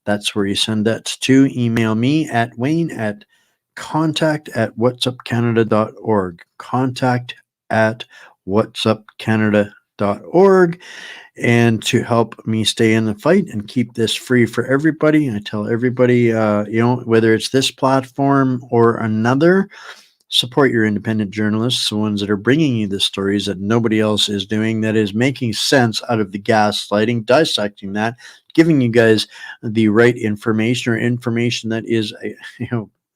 that's where you send that to. Email me at wayne@contact@whatsupcanada.org. contact@whatsupcanada.org. And to help me stay in the fight and keep this free for everybody, I tell everybody, whether it's this platform or another, support your independent journalists, the ones that are bringing you the stories that nobody else is doing, that is making sense out of the gaslighting, dissecting that, giving you guys the right information, or information that is,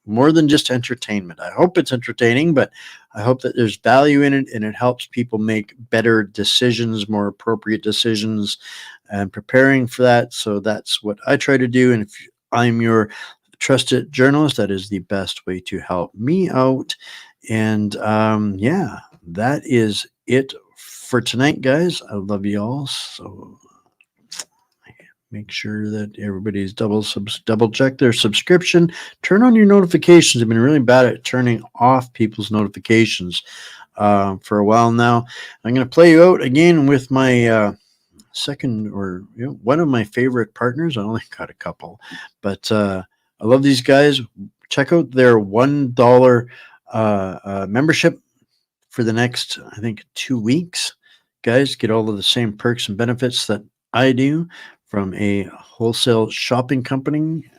more than just entertainment. I hope it's entertaining, but I hope that there's value in it, and it helps people make better decisions, more appropriate decisions, and preparing for that. So that's what I try to do. And if I'm your trusted journalist, that is the best way to help me out. And that is it for tonight, guys. I love you all. So make sure that everybody's double check their subscription. Turn on your notifications. I've been really bad at turning off people's notifications for a while now. I'm going to play you out again with my second, or one of my favorite partners. I only got a couple, but I love these guys. Check out their $1 membership for the next, I think, 2 weeks. Guys, get all of the same perks and benefits that I do from a wholesale shopping company.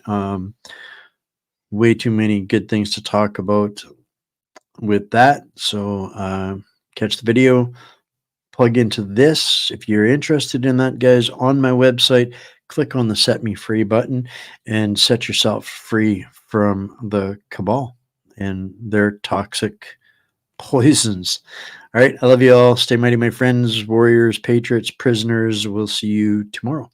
way too many good things to talk about with that. So catch the video, plug into this. If you're interested in that, guys, on my website, click on the Set Me Free button and set yourself free from the cabal and their toxic poisons. All right. I love you all. Stay mighty, my friends, warriors, patriots, prisoners. We'll see you tomorrow.